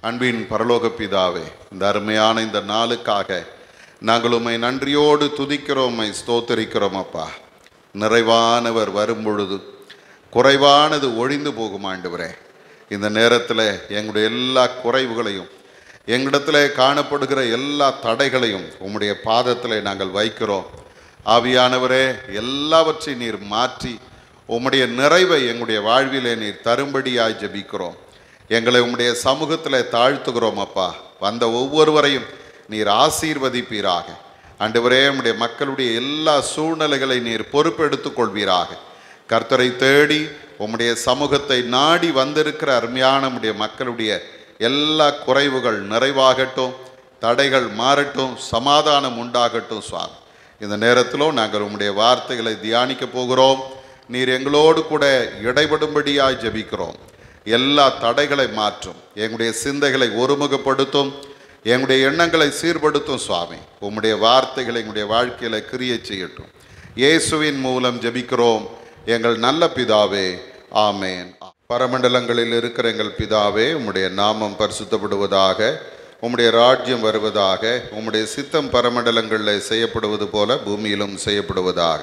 அன்பின் பரலோக பிதாவே, இந்த அருமையான இந்த நாளுக்காக நாங்கள் உம்மை நன்றியோடு துதிக்கிறோம், உம்மை ஸ்தோத்தரிக்கிறோம். அப்பா, நிறைவானவர் வரும் பொழுது குறைவானது ஒழிந்து போகும். ஆண்டவரே, இந்த நேரத்தில் எங்களுடைய எல்லா குறைவுகளையும், எங்களிடத்தில் காணப்படுகிற எல்லா தடைகளையும் உம்முடைய பாதத்தில் நாங்கள் வைக்கிறோம். ஆவியானவரே, எல்லாவற்றையும் நீர் மாற்றி உம்முடைய நிறைவை எங்களுடைய வாழ்விலே நீர் தரும்படியாய் ஜெபிக்கிறோம். எங்களை உம்முடைய சமூகத்தில் தாழ்த்துகிறோம். அப்பா, வந்த ஒவ்வொருவரையும் நீர் ஆசீர்வதிப்பீராக. ஆண்டவரே, உம்முடைய மக்களுடைய எல்லா சூழ்நிலைகளை நீர் பொறுப்பெடுத்துக் கொள்வீராக. கர்த்தரை தேடி உம்முடைய சமூகத்தை நாடி வந்திருக்கிற அருமையான உம்முடைய மக்களுடைய எல்லா குறைவுகள் நிறைவாகட்டும், தடைகள் மாறட்டும், சமாதானம் உண்டாகட்டும். சுவாமி, இந்த நேரத்திலும் நாங்கள் உம்முடைய வார்த்தைகளை தியானிக்க போகிறோம். நீர் எங்களோடு கூட இடைபடும்படியாய் ஜெபிக்கிறோம். எல்லா தடைகளை மாற்றும், எங்களுடைய சிந்தைகளை ஒருமுகப்படுத்தும், எங்களுடைய எண்ணங்களை சீர்படுத்தும். சுவாமி, உம்முடைய வார்த்தைகளை எங்களுடைய வாழ்க்கையில கிரியை செய்யட்டும். இயேசுவின் மூலம் ஜெபிக்கிறோம் எங்கள் நல்ல பிதாவே, ஆமேன். பரமண்டலங்களில் இருக்கிற எங்கள் பிதாவே, உம்முடைய நாமம் பரிசுத்தப்படுவதாக, உம்முடைய ராஜ்யம் வருவதாக, உம்முடைய சித்தம் பரமண்டலங்களில் செய்யப்படுவது போல பூமியிலும் செய்யப்படுவதாக.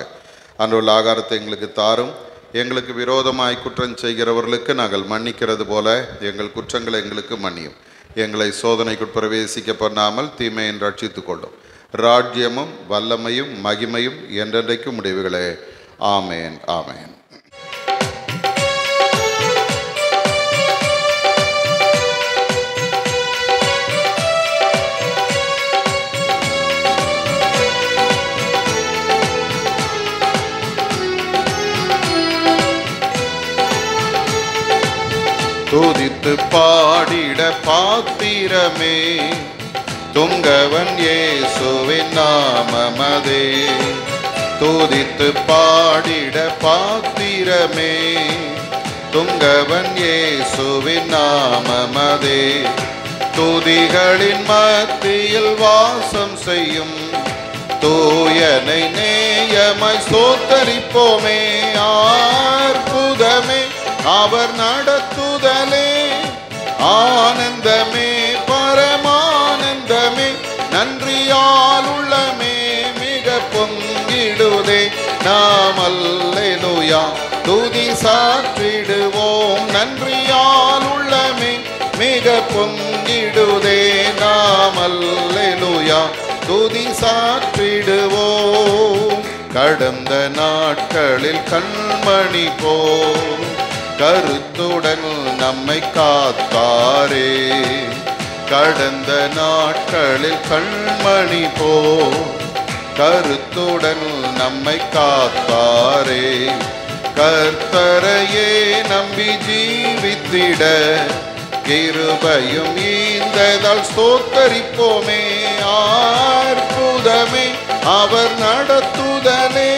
அன்றுள்ள ஆகாரத்தை எங்களுக்கு தாரும். எங்களுக்கு விரோதமாய் குற்றம் செய்கிறவர்களுக்கு நாங்கள் மன்னிக்கிறது போல எங்கள் குற்றங்களை எங்களுக்கு மன்னியும். எங்களை சோதனைக்கு பிரவேசிக்க பண்ணாமல் தீமையை ரட்சித்துக் கொள்ளும். ராஜ்யமும் வல்லமையும் மகிமையும் என்றென்றைக்கும் முடிவுகளே. ஆமேன், ஆமேன். துதித்து பாடிட பாத்திரமே துங்கவன் இயேசுவின் நாமமதே. துதித்து பாடிட பாத்திரமே துங்கவன் இயேசுவின் நாமமதே. துதிகளின் மத்தியில் வாசம் செய்யும் தூயனை நேயமாய் ஸ்தோத்தரிப்போமே. அற்புதமே அவர் நடத்துதலே, ஆனந்தமே பரமானந்தமே, நன்றியால் உள்ளமே மிக பொங்கிடுதே. நாம் அல்லேலூயா துதி சாற்றிடுவோம், நன்றியால் உள்ளமே மிக பொங்கிடுதே. நாம் அல்லேலூயா துதி சாற்றிடுவோம். கடந்த நாட்களில் கண்மணி போல் கருத்துடன் நம்மை காத்தாரே. கடந்த நாட்களில் கண்மணி போல் கருத்துடன் நம்மை காத்தாரே. கர்த்தரையே நம்பி ஜீவித்திட கிருபையும் ஈந்ததால் ஸ்தோத்தரிப்போமே. அற்புதமே அவர் நடத்துதலே,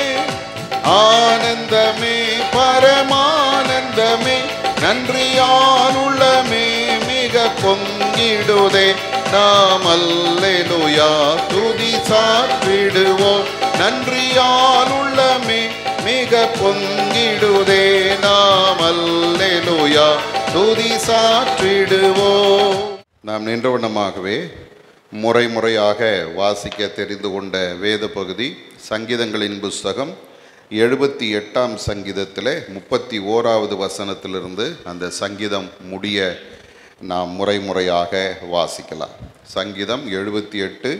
ஆனந்தமே பரமானந்தமே, நன்றியால் உள்ளமே மிக பொங்கிடுதே. நாம் அல்லேலூயா துதி சாற்றிடுவோம், நன்றியால் உள்ளமே மிக பொங்கிடுதே. நாம் அல்லேலூயா துதி சாற்றிடுவோம். நாம் நின்ற வண்ணமாகவே முறையாக வாசிக்க தெரிந்து கொண்ட வேத பகுதி சங்கீதங்களின் புஸ்தகம் 78ஆம் சங்கீதத்தில் 31வது வசனத்திலிருந்து அந்த சங்கீதம் முடிய நாம் முறையாக வாசிக்கலாம். சங்கீதம் 78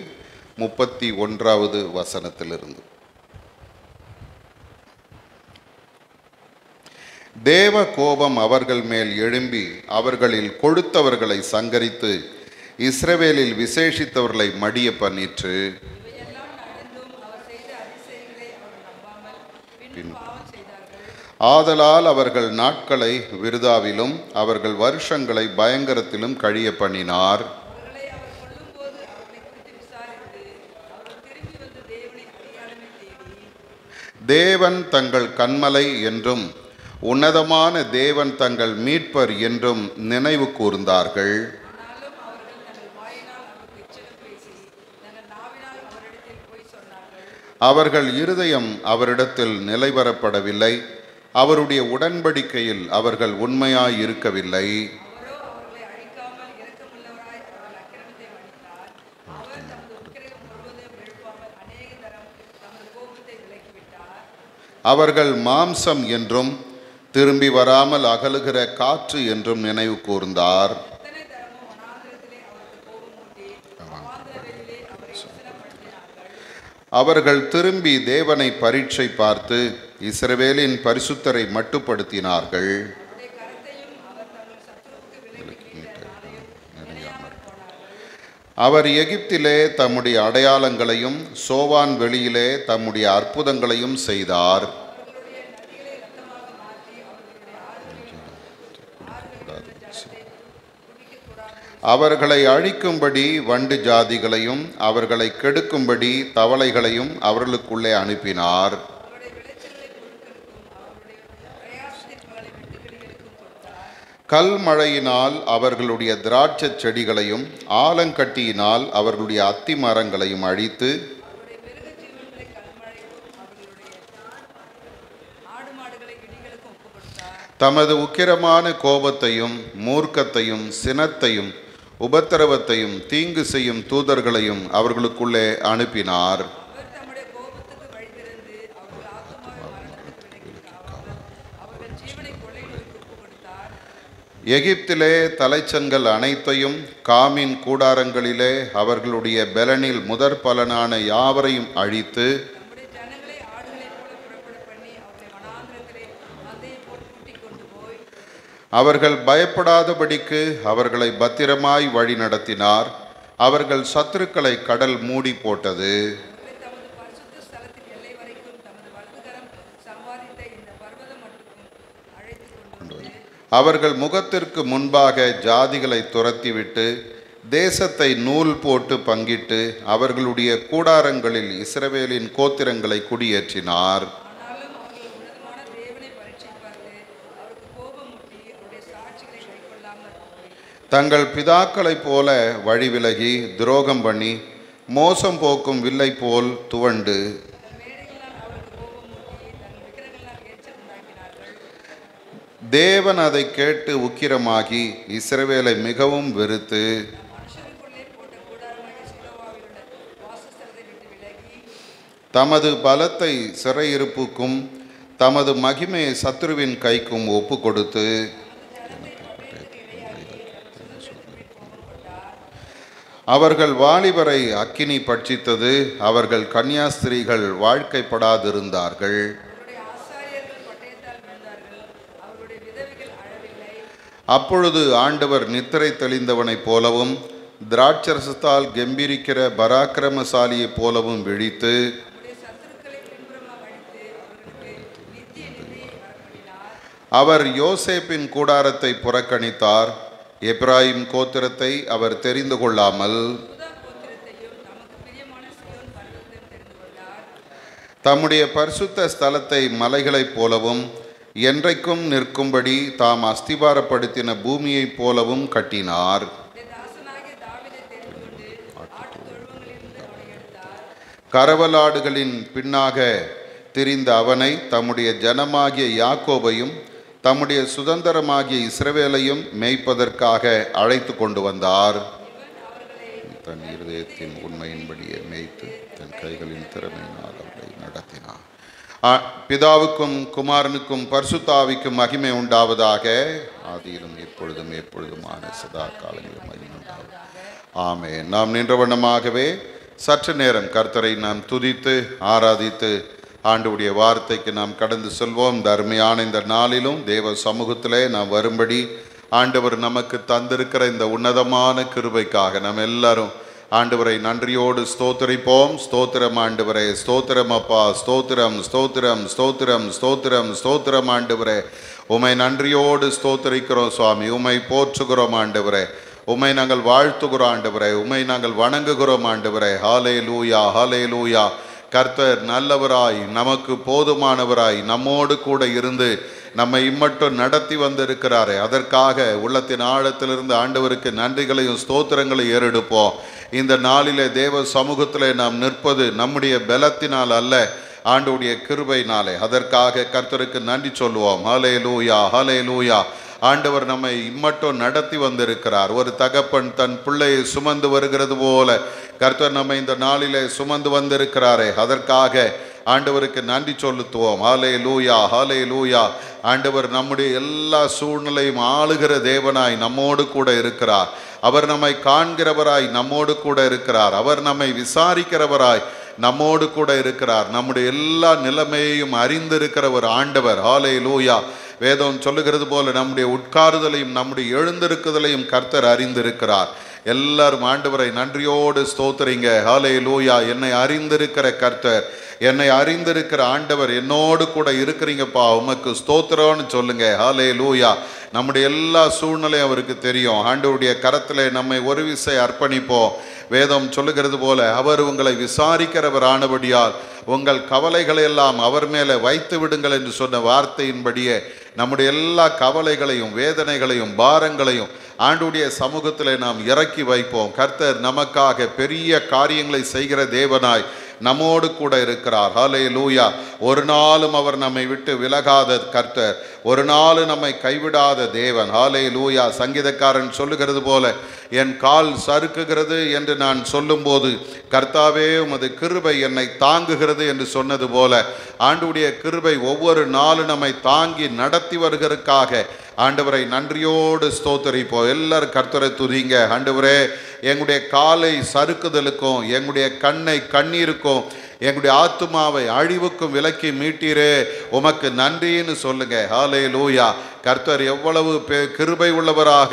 31வது வசனத்திலிருந்து. தேவ கோபம் அவர்கள் மேல் எழும்பி அவர்களில் கொழுத்தவர்களை சங்கரித்து இஸ்ரவேலில் விசேஷித்தவர்களை மடிய பண்ணிற்று. ஆதலால் அவர்கள் நாட்களை விருதாவிலும் அவர்கள் வருஷங்களை பயங்கரத்திலும் கழிய பண்ணினார். தேவன் தங்கள் கன்மலை என்றும் உன்னதமான தேவன் தங்கள் மீட்பர் என்றும் நினைவு கூர்ந்தார்கள். அவர்கள் இருதயம் அவரிடத்தில் நிலைவரப்படவில்லை, அவருடைய உடன்படிக்கையில் அவர்கள் உண்மையாய் இருக்கவில்லை. அவர்கள் மாம்சம் என்றும் திரும்பி வராமல் அகலுகிற காற்று என்றும் நினைவு கூர்ந்தார். அவர்கள் திரும்பி தேவனை பரீட்சை பார்த்து இஸ்ரவேலின் பரிசுத்தரை மட்டுப்படுத்தினார்கள். அவர் எகிப்திலே தம்முடைய அடையாளங்களையும் சோவான் வெளியிலே தம்முடைய அற்புதங்களையும் செய்தார். அவர்களை அழிக்கும்படி வண்டு ஜாதிகளையும் அவர்களை கெடுக்கும்படி தவளைகளையும் அவர்களுக்குள்ளே அனுப்பினார். கல்மழையினால் அவர்களுடைய திராட்சை செடிகளையும் ஆலங்கட்டியினால் அவர்களுடைய அத்தி மரங்களையும் அழித்து தமது உக்கிரமான கோபத்தையும் மூர்க்கத்தையும் சினத்தையும் உபத்திரவத்தையும் தீங்கு செய்யும் தூதர்களையும் அவர்களுக்குள்ளே அனுப்பினார். எகிப்திலே தலைச்சன்கள் அனைத்தையும் காமின் கூடாரங்களிலே அவர்களுடைய பெலனில் முதற் பலனான யாவரையும் அழித்து அவர்கள் பயப்படாதபடிக்கு அவர்களை பத்திரமாய் வழி நடத்தினார். அவர்கள் சத்துருக்களை கடல் மூடி போட்டது. அவர்கள் முகத்திற்கு முன்பாக ஜாதிகளை துரத்திவிட்டு தேசத்தை நூல் போட்டு பங்கிட்டு அவர்களுடைய கூடாரங்களில் இஸ்ரவேலின் கோத்திரங்களை குடியேற்றினார். தங்கள் பிதாக்களைப் போல வழி விலகி துரோகம் பண்ணி மோசம் போக்கும் வில்லை போல் துவண்டு தேவன் அதை கேட்டு உக்கிரமாகி இஸ்ரவேலை மிகவும் வெறுத்து தமது பலத்தை சிறையிருப்புக்கும் தமது மகிமையை சத்துருவின் கைக்கும் ஒப்பு கொடுத்து அவர்கள் வாலிபரை அக்கினி பட்சித்தது. அவர்கள் கன்னியாஸ்திரீகள் வாழ்க்கைப்படாதிருந்தார்கள். அப்பொழுது ஆண்டவர் நித்திரை தெளிந்தவனைப் போலவும் திராட்சரசத்தால் கம்பீரிக்கிற பராக்கிரமசாலியைப் போலவும் விழித்து அவர் யோசேப்பின் கூடாரத்தை புறக்கணித்தார். எப்ராயிம் கோத்திரத்தை அவர் தெரிந்து கொள்ளாமல் தம்முடைய பரிசுத்த ஸ்தலத்தை மலைகளைப் போலவும் என்றைக்கும் நிற்கும்படி தாம் அஸ்திபாரப்படுத்தின பூமியைப் போலவும் கட்டினார். கரவலாடுகளின் பின்னாக திரிந்த அவனை தம்முடைய ஜனமாகிய யாக்கோபையும் தம்முடைய சுதந்திரமாகிய இஸ்ரவேலையும் மேய்ப்பதற்காக அழைத்து கொண்டு வந்தார். தன் இருதயத்தின் உண்மையின்படியே மேய்த்து தன் கைகளின் திறமையினால் அவர்களை நடத்தினார். பிதாவுக்கும் குமாரனுக்கும் பரிசுத்தாவிக்கும் மகிமை உண்டாவதாக, ஆதியிலும் எப்பொழுதும் எப்பொழுதுமான சதா காலங்களிலும் மகிமை உண்டாவதாக. ஆமென். நாம் நின்ற வண்ணமாகவே சற்று நேரம் கர்த்தரை நாம் துதித்து ஆராதித்து ஆண்டவருடைய வார்த்தைக்கு நாம் கடந்து செல்வோம். அருமையான இந்த நாளிலும் தேவ சமூகத்திலே நாம் வரும்படி ஆண்டவர் நமக்கு தந்திருக்கிற இந்த உன்னதமான கிருபைக்காக நாம் எல்லாரும் ஆண்டவரை நன்றியோடு ஸ்தோத்திரிப்போம். ஸ்தோத்திரம் ஆண்டவரே, ஸ்தோத்திரம் அப்பா, ஸ்தோத்திரம் ஸ்தோத்திரம் ஸ்தோத்திரம் ஸ்தோத்திரம் ஸ்தோத்திரம் ஆண்டவரே. உமை நன்றியோடு ஸ்தோத்திரிக்கிறோம் சுவாமி. உமை போற்றுகிறோம் ஆண்டவரே. உமை நாங்கள் வாழ்த்துகிறோம் ஆண்டவரே. உமை நாங்கள் வணங்குகிறோம் ஆண்டவரே. ஹாலே லூயா, ஹாலே லூயா. கர்த்தர் நல்லவராய் நமக்கு போதுமானவராய் நம்மோடு கூட இருந்து நம்மை இம்மட்டும் நடத்தி வந்திருக்கிறாரே, அதற்காக உள்ளத்தின் ஆழத்திலிருந்து ஆண்டவருக்கு நன்றிகளையும் ஸ்தோத்திரங்களையும் ஏறெடுப்போம். இந்த நாளிலே தேவ சமூகத்திலே நாம் நிற்பது நம்முடைய பலத்தினால் அல்ல, ஆண்டவருடைய கிருபையினாலே. அதற்காக கர்த்தருக்கு நன்றி சொல்லுவோம். ஹலே லூயா, ஹலே லூயா. ஆண்டவர் நம்மை இம்மட்டும் நடத்தி வந்திருக்கிறார். ஒரு தகப்பன் தன் பிள்ளையை சுமந்து வருகிறது போல கர்த்தர் நம்மை இந்த நாளிலே சுமந்து வந்திருக்கிறாரே, அதற்காக ஆண்டவருக்கு நன்றி செலுத்துவோம். ஹல்லேலூயா, ஹல்லேலூயா. ஆண்டவர் நம்முடைய எல்லா சூழ்நிலையும் ஆளுகிற தேவனாய் நம்மோடு கூட இருக்கிறார். அவர் நம்மை காண்கிறவராய் நம்மோடு கூட இருக்கிறார். அவர் நம்மை விசாரிக்கிறவராய் நம்மோடு கூட இருக்கிறார். நம்முடைய எல்லா நிலைமையையும் அறிந்திருக்கிற ஒரு ஆண்டவர். ஹல்லேலூயா. வேதம் சொல்லுகிறது போல நம்முடைய உட்காருதலையும் நம்முடைய எழுந்திருக்குதலையும் கர்த்தர் அறிந்திருக்கிறார். எல்லாரும் ஆண்டவரை நன்றியோடு ஸ்தோத்திரிங்க. ஹல்லேலூயா. என்னை அறிந்திருக்கிற கர்த்தர், என்னை அறிந்திருக்கிற ஆண்டவர் என்னோடு கூட இருக்கிறீங்கப்பா, உமக்கு ஸ்தோத்திரம்னு சொல்லுங்க. ஹல்லேலூயா. நம்முடைய எல்லா சூழ்நிலையும் அவருக்கு தெரியும். ஆண்டவருடைய கரத்தில் நம்மை ஒரு விசை அர்ப்பணிப்போம். வேதம் சொல்லுகிறது போல அவர் உங்களை விசாரிக்கிறவர் ஆனபடியால் உங்கள் கவலைகளை எல்லாம் அவர் மேலே வைத்து விடுங்கள் என்று சொன்ன வார்த்தையின்படியே நம்முடைய எல்லா கவலைகளையும் வேதனைகளையும் பாரங்களையும் ஆண்டவருடைய சமூகத்தில் நாம் இறக்கி வைப்போம். கர்த்தர் நமக்காக பெரிய காரியங்களை செய்கிற தேவனாய் நம்மோடு கூட இருக்கிறார். ஹல்லேலூயா. ஒரு நாளும் அவர் நம்மை விட்டு விலகாத கர்த்தர், ஒரு நாள் நம்மை கைவிடாத தேவன். ஹல்லேலூயா. சங்கீதக்காரன் சொல்லுகிறது போல, என் கால் சறுக்குகிறது என்று நான் சொல்லும்போது கர்த்தாவே உமது கிருபை என்னை தாங்குகிறது என்று சொன்னது போல ஆண்டவருடைய கிருபை ஒவ்வொரு நாளும் நம்மை தாங்கி நடத்தி வருகிறதுக்காக ஆண்டவரை நன்றியோடு ஸ்தோத்தரிப்போம். எல்லாரும் கர்த்தரை துதிங்க. ஆண்டவரே, எங்களுடைய காலை சறுக்குதலுக்கும் எங்களுடைய கண்ணை கண்ணீருக்கும் எங்களுடைய ஆத்துமாவை அழிவுக்கும் விலக்கி மீட்டீரே, உமக்கு நன்றின்னு சொல்லுங்க. ஹல்லேலூயா. கர்த்தர் எவ்வளவு கிருபை உள்ளவராக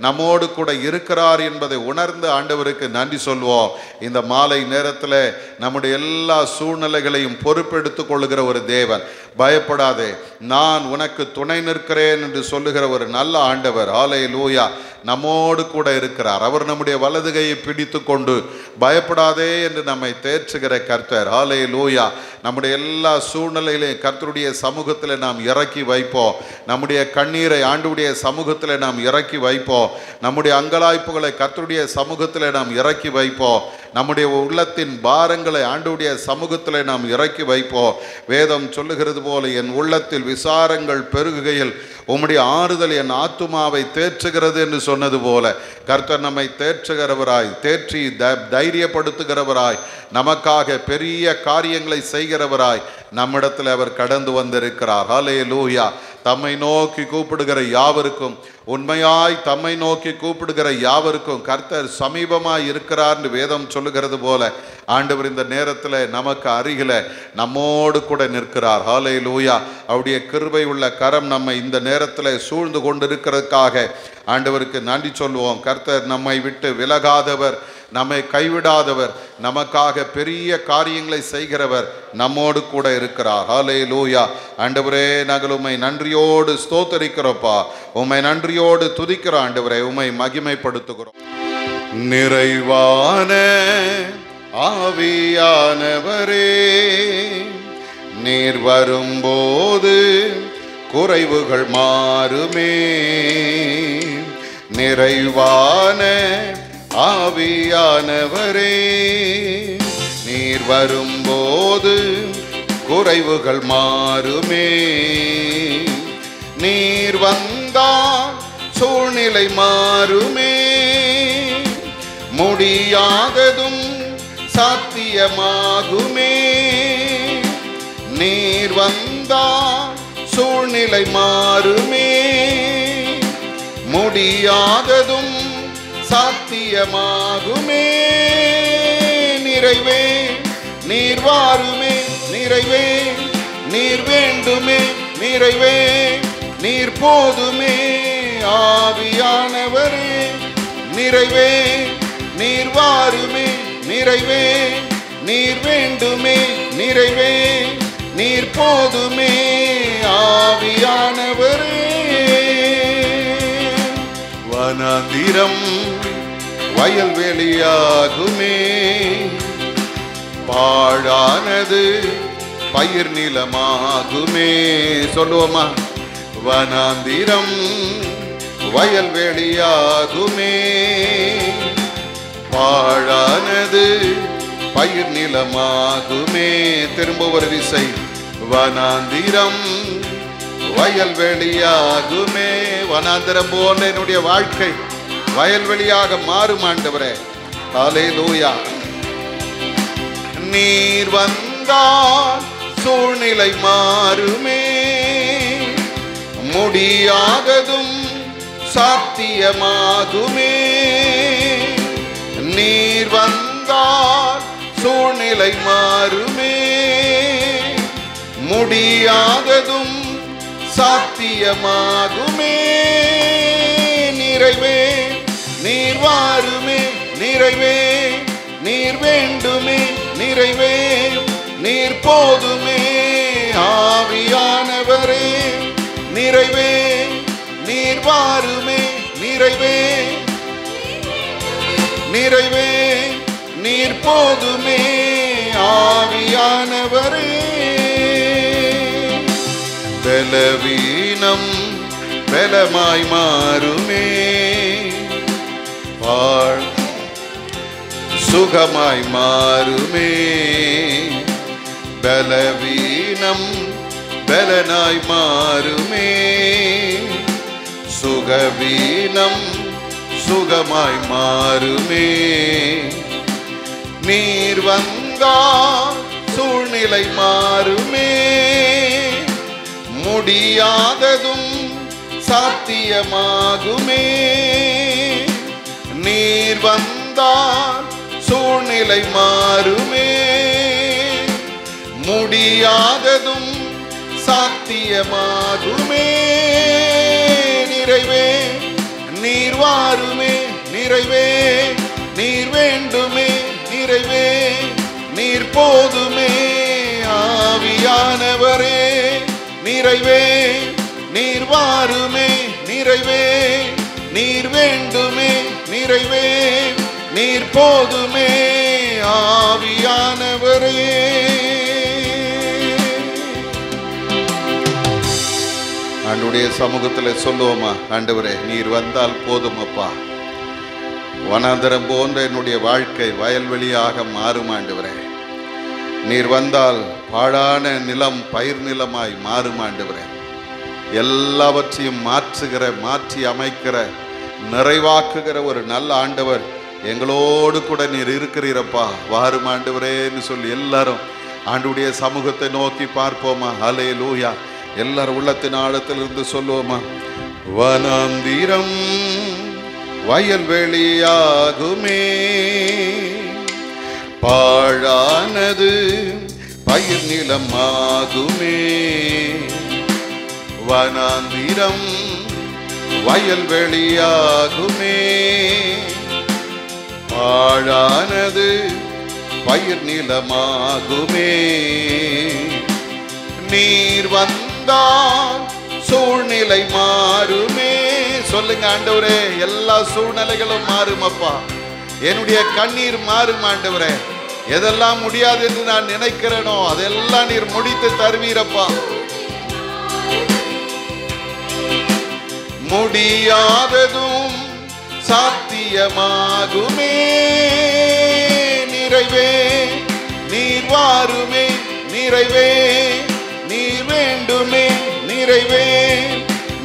நம்மோடு கூட இருக்கிறார் என்பதை உணர்ந்து ஆண்டவருக்கு நன்றி சொல்வோம். இந்த மாலை நேரத்தில் நம்முடைய எல்லா சூழ்நிலைகளையும் பொறுப்பெடுத்துக் கொள்ளுகிற ஒரு தேவன். பயப்படாதே, நான் உனக்கு துணை நிற்கிறேன் என்று சொல்லுகிற ஒரு நல்ல ஆண்டவர். ஹல்லேலூயா. நம்மோடு கூட இருக்கிறார். அவர் நம்முடைய வலது கையை பிடித்து கொண்டு பயப்படாதே என்று நம்மை தேற்றுகிற கர்த்தர். ஹல்லேலூயா. நம்முடைய எல்லா சூழ்நிலையிலையும் கர்த்தருடைய சமூகத்தில் நாம் இறக்கி வைப்போம். நம்முடைய கண்ணீரை ஆண்டவருடைய சமூகத்தில் நாம் இறக்கி வைப்போம். நம்முடைய அங்கலாய்ப்புகளை கர்த்தருடைய சமூகத்தில் நாம் இறக்கி வைப்போம். நம்முடைய உள்ளத்தின் பாரங்களை ஆண்டவருடைய சமூகத்தில் நாம் இறக்கி வைப்போம். வேதம் சொல்லுகிறது போல, என் உள்ளத்தில் விசாரங்கள் பெருகுகையில் உம்முடைய ஆறுதல் என் ஆத்துமாவை தேற்றுகிறது என்று சொன்னது போல கர்த்தர் நம்மை தேற்றுகிறவராய், தேற்றி தைரியப்படுத்துகிறவராய், நமக்காக பெரிய காரியங்களை செய்கிறவராய் நம்மிடத்தில் அவர் கடந்து வந்திருக்கிறார். ஹல்லேலூயா. தம்மை நோக்கி கூப்பிடுகிற யாவருக்கும், உண்மையாய் தம்மை நோக்கி கூப்பிடுகிற யாவருக்கும் கர்த்தர் சமீபமாய் இருக்கிறார் என்று வேதம் சொல்லுகிறது போல ஆண்டவர் இந்த நேரத்தில் நமக்கு அருகில நம்மோடு கூட நிற்கிறார். ஹல்லேலூயா. அவருடைய கிருபை உள்ள கரம் நம்மை இந்த நேரத்தில் சூழ்ந்து கொண்டிருக்கிறதுக்காக ஆண்டவருக்கு நன்றி சொல்லுவோம். கர்த்தர் நம்மை விட்டு விலகாதவர், நம்மை கைவிடாதவர், நமக்காக பெரிய காரியங்களை செய்கிறவர் நம்மோடு கூட இருக்கிறார். ஹல்லேலூயா. ஆண்டவரே, நாங்கள் உம்மை நன்றியோடு ஸ்தோத்தரிக்கிறோப்பா, உம்மை நன்றியோடு துதிக்கிறோம். ஆண்டவரே, உம்மை மகிமைப்படுத்துகிறோம். நிறைவான ஆவியானவரே, நீர் வரும்போது குறைவுகள் மாறுமே. நிறைவான ஆவியானவரே, நீர் வரும்போது குறைவுகள் மாறுமே. நீர் வந்தால் சூழ்நிலை மாறுமே. முடியாததும் சாத்தியமாகுமே. நீர் வந்தால் சூழ்நிலை மாறுமே. முடியாததும் சாத்தியமாகுமே. நிறைவே நீர் வாருமே. நிறைவே நீர் வேண்டுமே. நிறைவே நீர் போதுமே. ஆவியானவரே, நிறைவே நீர் வாருமே. நிறைவே நீர் வேண்டுமே. நிறைவே நீர் போதுமே. ஆவியானவரே, வனாந்திரம் வயல்வெளியாகுமே. பாழானது பயிர் நிலமாகுமே. சொல்லுவோமா? வனாந்திரம் வயல்வெளியாகுமே. பாழானது பயிர் நிலமாகுமே. திரும்ப ஒரு விசை. வனாந்திரம் வயல்வெளியாகுமே. வனாந்திரம் போன்ற என்னுடைய வாழ்க்கை வயல்வெளியாக மாறும் ஆண்டவரே. ஹல்லேலூயா. நீர் வந்தால் சூழ்நிலை மாறுமே, முடியாததும் சாத்தியமாகுமே. நீர் வந்தால் சூழ்நிலை மாறுமே, முடியாததும் சாத்தியமாகுமே. நிறைவே நீர் வாருமே, நிறைவே நீர் வேண்டுமே, நிறைவே நீர் போதுமே. ஆவியானவரே நிறைவே நீர் வாருமே, நிறைவே நிறைவே நீர் போதுமே. ஆவியானவரே பலவீனம் பலமாய் மாறுமே, சுகமாய் மாறுமே. பலவீனம் பலனாய் மாறுமே, சுகவீனம் சுகமாய் மாறுமே. நீர் வந்தால் சூழ்நிலை மாறுமே, முடியாததும் சாத்தியமாகுமே. நீர் வந்தால் சூழ்நிலை மாறுமே, முடியாததும் சாத்தியமாகுமே. நிறைவே நீர் வாருமே, நிறைவே நீர் வேண்டுமே, நிறைவே நீர் போதுமே. ஆவியானவரே நிறைவே நீர் வாருமே, நிறைவே நீர் வேண்டுமே, நிறைவே நீர் போதுமே. ஆவியானவரே ஆண்டுடைய சமூகத்தில் சொல்லுவோமா, ஆண்டவரே நீர் வந்தால் போதும் அப்பா. வனாந்தரம் போன்ற என்னுடைய வாழ்க்கை வயல்வெளியாக மாறும் ஆண்டவரே. நீர் வந்தால் பாழான நிலம் பயிர் நிலமாய் மாறும் ஆண்டவரே. எல்லாவற்றையும் மாற்றுகிற, மாற்றி அமைக்கிற, நிறைவாக்குகிற ஒரு நல்ல ஆண்டவர் எங்களோடு கூட நீர் இருக்கிறீரப்பா. வாரும் ஆண்டவரேன்னு சொல்லி எல்லாரும் ஆண்டுடைய சமூகத்தை நோக்கி பார்ப்போமா. ஹல்லேலூயா. எல்லாரும் உள்ளத்தின் ஆழத்திலிருந்து சொல்லுவோமா. வனாந்திரம் வயல்வெளியாகுமே, பாழானது பயிர் நிலமாகுமே. வனாந்திரம் வயல்வெளியாகுமே, பாழானது பயிர் நிலமாகுமே. நீர் வந்தால் சூழ்நிலை மாறுமே. சொல்லுங்க ஆண்டவரே, எல்லா சூழ்நிலைகளும் மாறும் அப்பா. என்னுடைய கண்ணீர் மாறும் ஆண்டவரே. எதெல்லாம் முடியாது என்று நான் நினைக்கிறேனோ அதெல்லாம் நீர் முடித்து தருவீரப்பா. முடியாததும் சாத்தியமாகுமே. நிறைவே நீர் வாருமே, நிறைவே நீர் வேண்டுமே, நிறைவே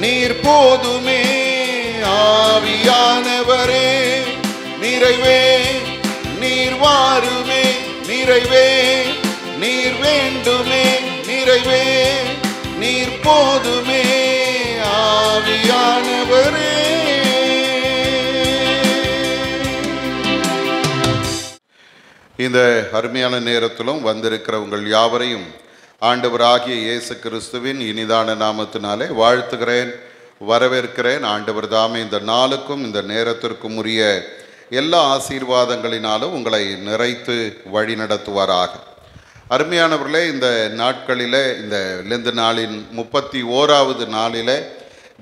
நீர் போதுமே. ஆவியானவரே நிறைவே நீர் வாருமே, நிறைவே நீர் வேண்டுமே, நிறைவே நீர் போதுமே. ஆவியானவரே இந்த அருமையான நேரத்திலும் வந்திருக்கிற உங்கள் யாவரையும் ஆண்டவராகிய இயேசு கிறிஸ்துவின் இனிதான நாமத்தினாலே வாழ்த்துகிறேன், வரவேற்கிறேன். ஆண்டவர் தாமே இந்த நாளுக்கும் இந்த நேரத்திற்கும் உரிய எல்லா ஆசீர்வாதங்களினாலும் உங்களை நிறைத்து வழி நடத்துவாராக. அருமையானவர்களே, இந்த நாட்களிலே, இந்த லெந்து நாளின் 31வது நாளிலே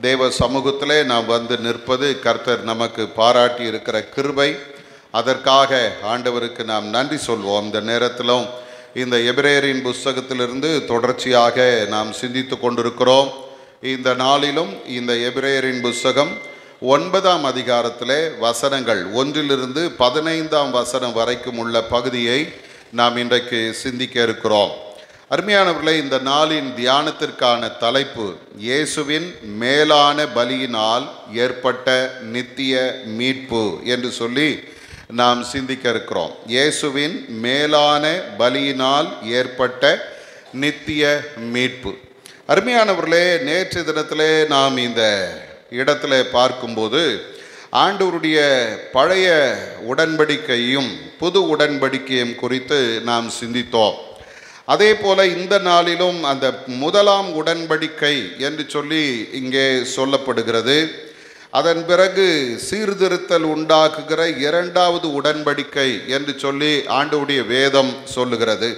தேவ சமூகத்திலே நாம் வந்து நிற்பது கர்த்தர் நமக்கு பாராட்டி இருக்கிற கிருபை. அதற்காக ஆண்டவருக்கு நாம் நன்றி சொல்வோம். இந்த நேரத்திலும் இந்த எபிரேயரின் புஸ்தகத்திலிருந்து தொடர்ச்சியாக நாம் சிந்தித்து கொண்டிருக்கிறோம். இந்த நாளிலும் இந்த எபிரேயரின் புஸ்தகம் 9ஆம் அதிகாரத்திலே வசனங்கள் 1 - 15 வரைக்கும் உள்ள பகுதியை நாம் இன்றைக்கு சிந்திக்க இருக்கிறோம். அருமையானவர்களே, இந்த நாளின் தியானத்திற்கான தலைப்பு இயேசுவின் மேலான பலியினால் ஏற்பட்ட நித்திய மீட்பு என்று சொல்லி நாம் சிந்திக்க இருக்கிறோம். இயேசுவின் மேலான பலியினால் ஏற்பட்ட நித்திய மீட்பு. அருமையானவர்களே, நேற்று தினத்திலே நாம் இந்த இடத்துல பார்க்கும்போது ஆண்டவருடைய பழைய உடன்படிக்கையும் புது உடன்படிக்கையும் குறித்து நாம் சிந்தித்தோம். அதே போல இந்த நாளிலும் அந்த முதலாம் உடன்படிக்கை என்று சொல்லி இங்கே சொல்லப்படுகிறது. அதன் பிறகு சீர்திருத்தல் உண்டாக்குகிற இரண்டாவது உடன்படிக்கை என்று சொல்லி ஆண்டவருடைய வேதம் சொல்லுகிறது.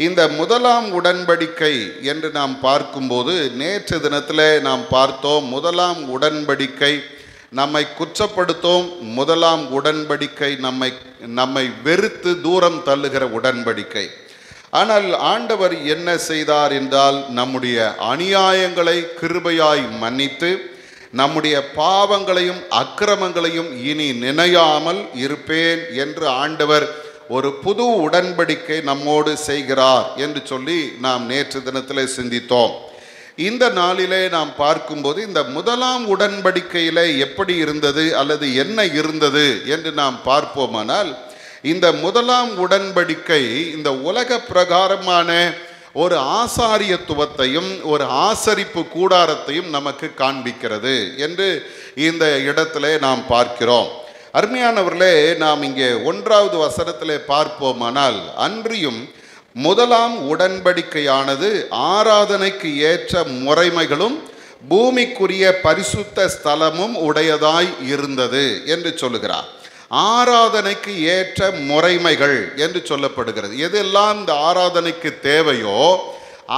இந்த முதலாம் உடன்படிக்கை என்று நாம் பார்க்கும்போது நேற்று தினத்தில் நாம் பார்த்தோம், முதலாம் உடன்படிக்கை நம்மை குற்றப்படுத்தும். முதலாம் உடன்படிக்கை நம்மை வெறுத்து தூரம் தள்ளுகிற உடன்படிக்கை. ஆனால் ஆண்டவர் என்ன செய்தார் என்றால், நம்முடைய அநியாயங்களை கிருபையாய் மன்னித்து நம்முடைய பாவங்களையும் அக்கிரமங்களையும் இனி நினையாமல் இருப்பேன் என்று ஆண்டவர் ஒரு புது உடன்படிக்கை நம்மோடு செய்கிறார் என்று சொல்லி நாம் நேற்று தினத்திலே சிந்தித்தோம். இந்த நாளிலே நாம் பார்க்கும்போது இந்த முதலாம் உடன்படிக்கையிலே எப்படி இருந்தது அல்லது என்ன இருந்தது என்று நாம் பார்ப்போமானால், இந்த முதலாம் உடன்படிக்கை இந்த உலக பிரகாரமான ஒரு ஆசாரியத்துவத்தையும் ஒரு ஆசரிப்பு கூடாரத்தையும் நமக்கு காண்பிக்கிறது என்று இந்த இடத்திலே நாம் பார்க்கிறோம். அருமையானவர்களே, நாம் இங்கே 1வது வசனத்திலே பார்ப்போமானால், அன்றியும் முதலாம் உடன்படிக்கையானது ஆராதனைக்கு ஏற்ற முறைமைகளும் பூமிக்குரிய பரிசுத்த ஸ்தலமும் உடையதாய் இருந்தது என்று சொல்லுகிறார். ஆராதனைக்கு ஏற்ற முறைமைகள் என்று சொல்லப்படுகிறது. எதெல்லாம் இந்த ஆராதனைக்கு தேவையோ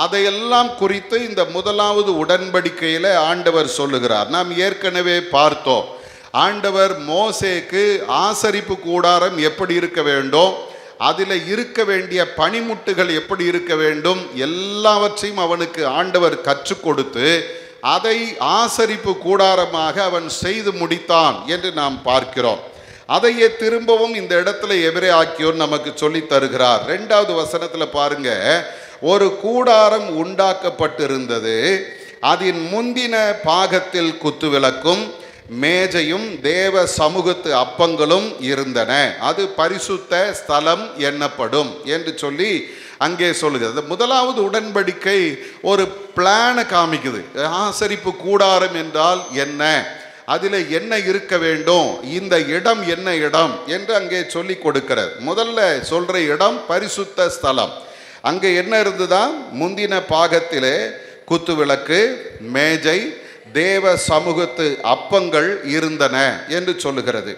அதையெல்லாம் குறித்து இந்த முதலாவது உடன்படிக்கையில் ஆண்டவர் சொல்லுகிறார். நாம் ஏற்கனவே பார்த்தோம், ஆண்டவர் மோசேக்கு ஆசரிப்பு கூடாரம் எப்படி இருக்க வேண்டும், அதில் இருக்க வேண்டிய பணிமுட்டுகள் எப்படி இருக்க வேண்டும், எல்லாவற்றையும் அவனுக்கு ஆண்டவர் கற்றுக் கொடுத்து அதை ஆசரிப்பு கூடாரமாக அவன் செய்து முடித்தான் என்று நாம் பார்க்கிறோம். அதையே திரும்பவும் இந்த இடத்துல எபிரேயர் நமக்கு சொல்லி தருகிறார். 2வது வசனத்தில் பாருங்க, ஒரு கூடாரம் உண்டாக்கப்பட்டிருந்தது, அதன் முந்தின பாகத்தில் குத்துவிளக்கும் மேஜையும் தேவ சமூகத்து அப்பங்களும் இருந்தன, அது பரிசுத்த ஸ்தலம் எண்ணப்படும் என்று சொல்லி அங்கே சொல்லுகிறது. முதலாவது உடன்படிக்கை ஒரு பிளானை காமிக்குது. ஆசரிப்பு கூடாரம் என்றால் என்ன, அதில் என்ன இருக்க வேண்டும், இந்த இடம் என்ன இடம் என்று அங்கே சொல்லி கொடுக்கிறது. முதல்ல சொல்கிற இடம் பரிசுத்த ஸ்தலம். அங்கே என்ன இருந்ததா, முந்தின பாகத்திலே குத்துவிளக்கு, மேஜை, தேவ சமூகத்து அப்பங்கள் இருந்தன என்று சொல்லுகிறது.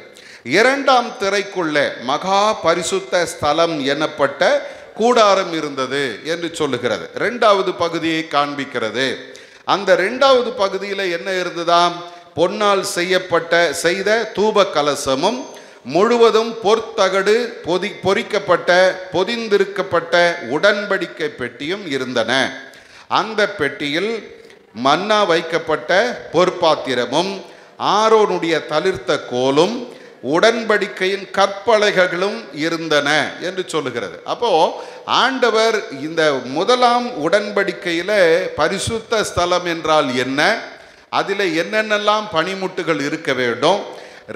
2ஆம் திரைக்குள்ளே மகா பரிசுத்த ஸ்தலம் எனப்பட்ட கூடாரம் இருந்தது என்று சொல்லுகிறது. 2வது பகுதியை காண்பிக்கிறது. அந்த 2வது பகுதியில் என்ன இருந்ததாம், பொன்னால் செய்த தூப கலசமும் முழுவதும் பொற்தகடு பொறிக்கப்பட்ட பொதிந்திருக்கப்பட்ட உடன்படிக்கை பெட்டியும் இருந்தன. அந்த பெட்டியில் மன்னா வைக்கப்பட்ட பொற்பாத்திரமும் ஆரோனுடைய தளிர்த்த கோலும் உடன்படிக்கையின் கற்பலகைகளும் இருந்தன என்று சொல்லுகிறது. அப்போ ஆண்டவர் இந்த முதலாம் உடன்படிக்கையில் பரிசுத்த ஸ்தலம் என்றால் என்ன, அதில் என்னென்னலாம் பணிமுட்டுகள் இருக்க வேண்டும்,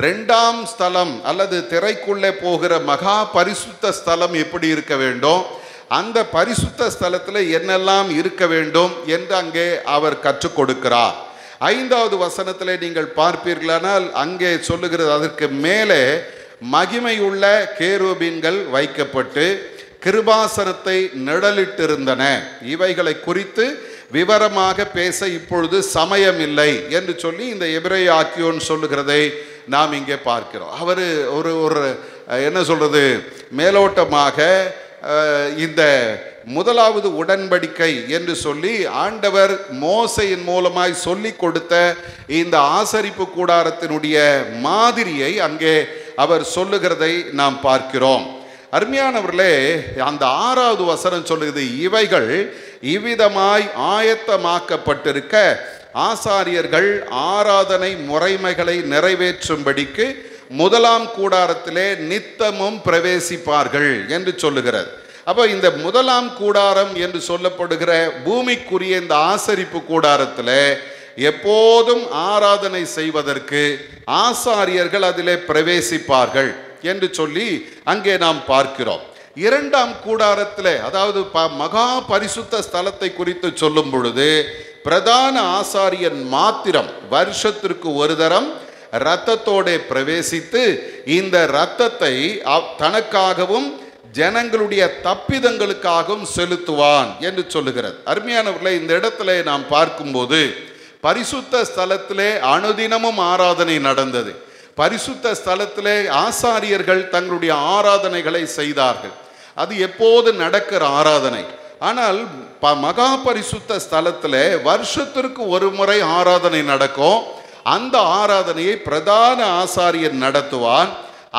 2ஆம் ஸ்தலம் அல்லது திரைக்குள்ளே போகிற மகா பரிசுத்த ஸ்தலம் எப்படி இருக்க வேண்டும், அந்த பரிசுத்த ஸ்தலத்தில் என்னெல்லாம் இருக்க வேண்டும் என்று அங்கே அவர் கற்றுக் கொடுக்கிறார். 5வது வசனத்தில் நீங்கள் பார்ப்பீர்களானால் அங்கே சொல்லுகிறது, அதற்கு மேலே மகிமையுள்ள கேருபீன்கள் வைக்கப்பட்டு கிருபாசனத்தை நிழலிட்டிருந்தன. இவைகளை குறித்து விவரமாக பேச இப்பொழுது சமயம் இல்லை என்று சொல்லி இந்த எபிரேயர் சொல்லுகிறதை நாம் இங்கே பார்க்கிறோம். அவர் ஒரு என்ன சொல்றது, மேலோட்டமாக இந்த முதலாவது உடன்படிக்கை என்று சொல்லி ஆண்டவர் மோசையின் மூலமாய் சொல்லி கொடுத்த இந்த ஆசரிப்பு கூடாரத்தினுடைய மாதிரியை அங்கே அவர் சொல்லுகிறதை நாம் பார்க்கிறோம். அருமையானவர்களே, அந்த 6வது வசனம் சொல்லுகிறது, இவைகள் இவ்விதமாய் ஆயத்தமாக்கப்பட்டிருக்க ஆசாரியர்கள் ஆராதனை முறைமைகளை நிறைவேற்றும்படிக்கு முதலாம் கூடாரத்திலே நித்தமும் பிரவேசிப்பார்கள் என்று சொல்லுகிறது. அப்போ இந்த முதலாம் கூடாரம் என்று சொல்லப்படுகிற பூமிக்குரிய இந்த ஆசரிப்பு கூடாரத்தில் எப்போதும் ஆராதனை செய்வதற்கு ஆசாரியர்கள் அதிலே பிரவேசிப்பார்கள் என்று சொல்லி அங்கே நாம் பார்க்கிறோம். இரண்டாம் கூடாரத்திலே, அதாவது மகா பரிசுத்த ஸ்தலத்தை குறித்து சொல்லும் பொழுது பிரதான ஆசாரியன் மாத்திரம் வருஷத்திற்கு ஒரு தரம் இரத்தத்தோட பிரவேசித்து இந்த இரத்தத்தை தனக்காகவும் ஜனங்களுடைய தப்பிதங்களுக்காகவும் செலுத்துவான் என்று சொல்லுகிறது. அருமையானவர்களே, இந்த இடத்துல நாம் பார்க்கும்போது பரிசுத்த ஸ்தலத்திலே அனுதினமும் ஆராதனை நடந்தது. பரிசுத்த ஸ்தலத்திலே ஆசாரியர்கள் தங்களுடைய ஆராதனைகளை செய்தார்கள். அது எப்போது நடக்கிற ஆராதனை. ஆனால் மகா பரிசுத்த ஸ்தலத்தில் வருஷத்திற்கு ஒரு முறை ஆராதனை நடக்கும். அந்த ஆராதனையை பிரதான ஆசாரியன் நடத்துவான்.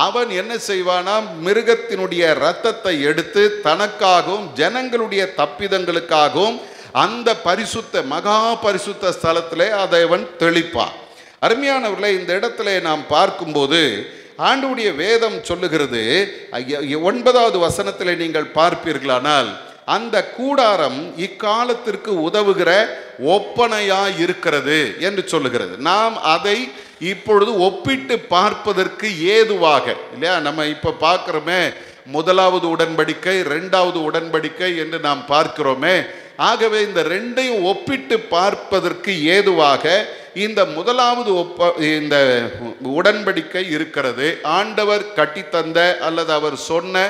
அவன் என்ன செய்வானா, மிருகத்தினுடைய இரத்தத்தை எடுத்து தனக்காகவும் ஜனங்களுடைய தப்பிதங்களுக்காகவும் அந்த பரிசுத்த மகா பரிசுத்த ஸ்தலத்திலே அதை அவன் தெளிப்பான். அருமையானவர்களை, இந்த இடத்துல நாம் பார்க்கும்போது ஆண்டவருடைய வேதம் சொல்லுகிறது, 9வது வசனத்தில் நீங்கள் பார்ப்பீர்களானால், அந்த கூடாரம் இக்காலத்திற்கு உதவுகிற ஒப்பனையாய் இருக்கிறது என்று சொல்லுகிறது. நாம் அதை இப்பொழுது ஒப்பிட்டு பார்ப்பதற்கு ஏதுவாக, இல்லையா, நம்ம இப்போ பார்க்குறோமே 1வது உடன்படிக்கை 2வது உடன்படிக்கை என்று நாம் பார்க்கிறோமே. ஆகவே இந்த ரெண்டையும் ஒப்பிட்டு பார்ப்பதற்கு ஏதுவாக இந்த 1வது இந்த உடன்படிக்கை இருக்கிறது. ஆண்டவர் கட்டித்தந்த அல்லது அவர் சொன்ன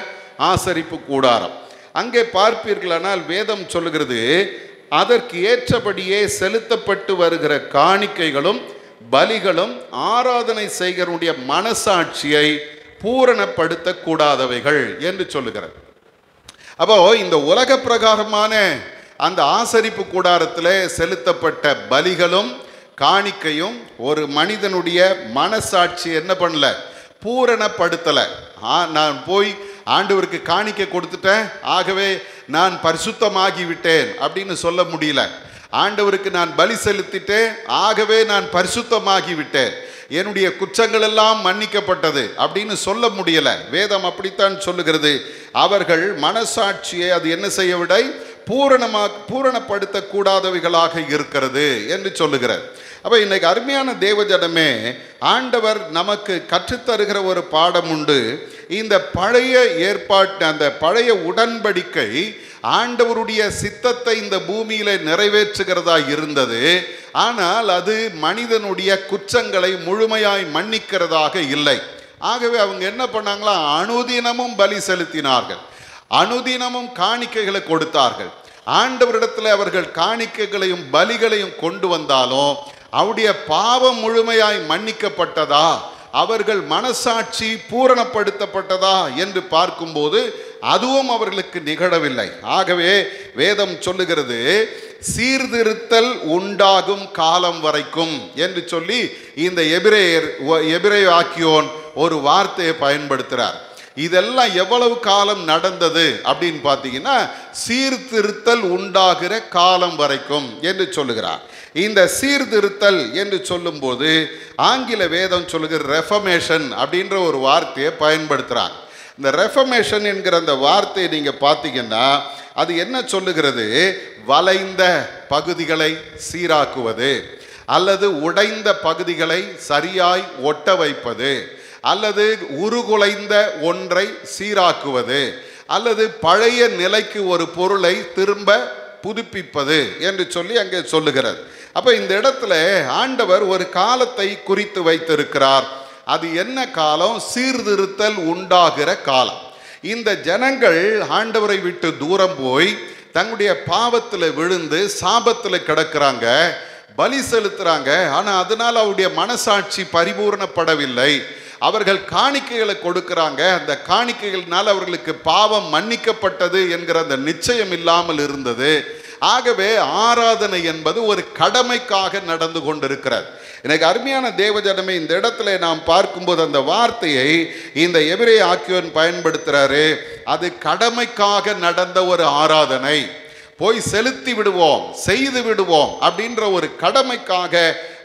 ஆசரிப்பு கூடாரம். அங்கே பார்ப்பீர்களானால் வேதம் சொல்லுகிறது, அதற்கு ஏற்றபடியே செலுத்தப்பட்டு வருகிற காணிக்கைகளும் பலிகளும் ஆராதனை செய்கிறவனுடைய மனசாட்சியை பூரணப்படுத்த கூடாதவைகள் என்று சொல்லுகிறது. அப்போ இந்த உலக பிரகாரமான அந்த ஆசரிப்பு கூடாரத்தில் செலுத்தப்பட்ட பலிகளும் காணிக்கையும் ஒரு மனிதனுடைய மனசாட்சி என்ன பண்ணல, பூரணப்படுத்தலை. நான் போய் ஆண்டவருக்கு காணிக்கை கொடுத்துட்டேன், ஆகவே நான் பரிசுத்தமாகி விட்டேன் அப்படின்னு சொல்ல முடியல. ஆண்டவருக்கு நான் பலி செலுத்திட்டேன், ஆகவே நான் பரிசுத்தமாகி விட்டேன், என்னுடைய குற்றங்கள் எல்லாம் மன்னிக்கப்பட்டது அப்படின்னு சொல்ல முடியல. வேதம் அப்படித்தான் சொல்லுகிறது. அவர்கள் மனசாட்சியை அது என்ன செய்யவிடை பூரணப்படுத்த கூடாதவைகளாக இருக்கிறது என்று சொல்லுகிறார். அப்போ இன்னைக்கு அருமையான தேவஜனமே, ஆண்டவர் நமக்கு கற்றுத்தருகிற ஒரு பாடம் உண்டு. இந்த பழைய ஏற்பாட்டு அந்த பழைய உடன்படிக்கை ஆண்டவருடைய சித்தத்தை இந்த பூமியில நிறைவேற்றுகிறதா இருந்தது. ஆனால் அது மனிதனுடைய குற்றங்களை முழுமையாய் மன்னிக்கிறதாக இல்லை. ஆகவே அவங்க என்ன பண்ணாங்களா, அனுதினமும் பலி செலுத்தினார்கள், அனுதினமும் காணிக்கைகளை கொடுத்தார்கள். ஆண்டவரிடத்தில் அவர்கள் காணிக்கைகளையும் பலிகளையும் கொண்டு வந்தாலும் அவருடைய பாவம் முழுமையாய் மன்னிக்கப்பட்டதா, அவர்கள் மனசாட்சி பூரணப்படுத்தப்பட்டதா என்று பார்க்கும்போது அதுவும் அவர்களுக்கு நிகழவில்லை. ஆகவே வேதம் சொல்லுகிறது, சீர்திருத்தல் உண்டாகும் காலம் வரைக்கும் என்று சொல்லி இந்த எபிரேய ஆக்கியோன் ஒரு வார்த்தையை பயன்படுத்துகிறார். இதெல்லாம் எவ்வளவு காலம் நடந்தது அப்படின்னு பார்த்தீங்கன்னா, சீர்திருத்தல் உண்டாகிற காலம் வரைக்கும் என்று சொல்லுகிறார். இந்த சீர்திருத்தல் என்று சொல்லும்போது ஆங்கில வேதம் சொல்லுகிற ரெஃபர்மேஷன் அப்படின்ற ஒரு வார்த்தையை பயன்படுத்துகிறாங்க. இந்த ரெஃபர்மேஷன் என்கிற அந்த வார்த்தையை நீங்கள் பார்த்தீங்கன்னா அது என்ன சொல்லுகிறது, வளைந்த பகுதிகளை சீராக்குவது, அல்லது உடைந்த பகுதிகளை சரியாய் ஒட்ட வைப்பது, அல்லது உருகுலைந்த ஒன்றை சீராக்குவது, அல்லது பழைய நிலைக்கு ஒரு பொருளை திரும்ப புதுப்பிப்பது என்று சொல்லி அங்கே சொல்லுகிறது. அப்போ இந்த இடத்துல ஆண்டவர் ஒரு காலத்தை குறித்து வைத்திருக்கிறார். அது என்ன காலம்? சீர்திருத்தல் உண்டாகிற காலம். இந்த ஜனங்கள் ஆண்டவரை விட்டு தூரம் போய் தங்களுடைய பாவத்தில் விழுந்து சாபத்தில் கிடக்கிறாங்க, பலி செலுத்துறாங்க. ஆனால் அதனால் அவருடைய மனசாட்சி பரிபூர்ணப்படவில்லை. அவர்கள் காணிக்கைகளை கொடுக்கிறாங்க, அந்த காணிக்கைகள்னால் அவர்களுக்கு பாவம் மன்னிக்கப்பட்டது என்கிற அந்த நிச்சயம் இல்லாமல் இருந்தது. ஆகவே ஆராதனை என்பது ஒரு கடமைக்காக நடந்து கொண்டிருக்கிறது. எனக்கு அருமையான தேவஜனமே, இந்த இடத்துல நாம் பார்க்கும்போது அந்த வார்த்தையை இந்த எபிரேய ஆக்கியோன் பயன்படுத்துகிறாரு. அது கடமைக்காக நடந்த ஒரு ஆராதனை, போய் செலுத்தி விடுவோம், செய்து விடுவோம் அப்படின்ற ஒரு கடமைக்காக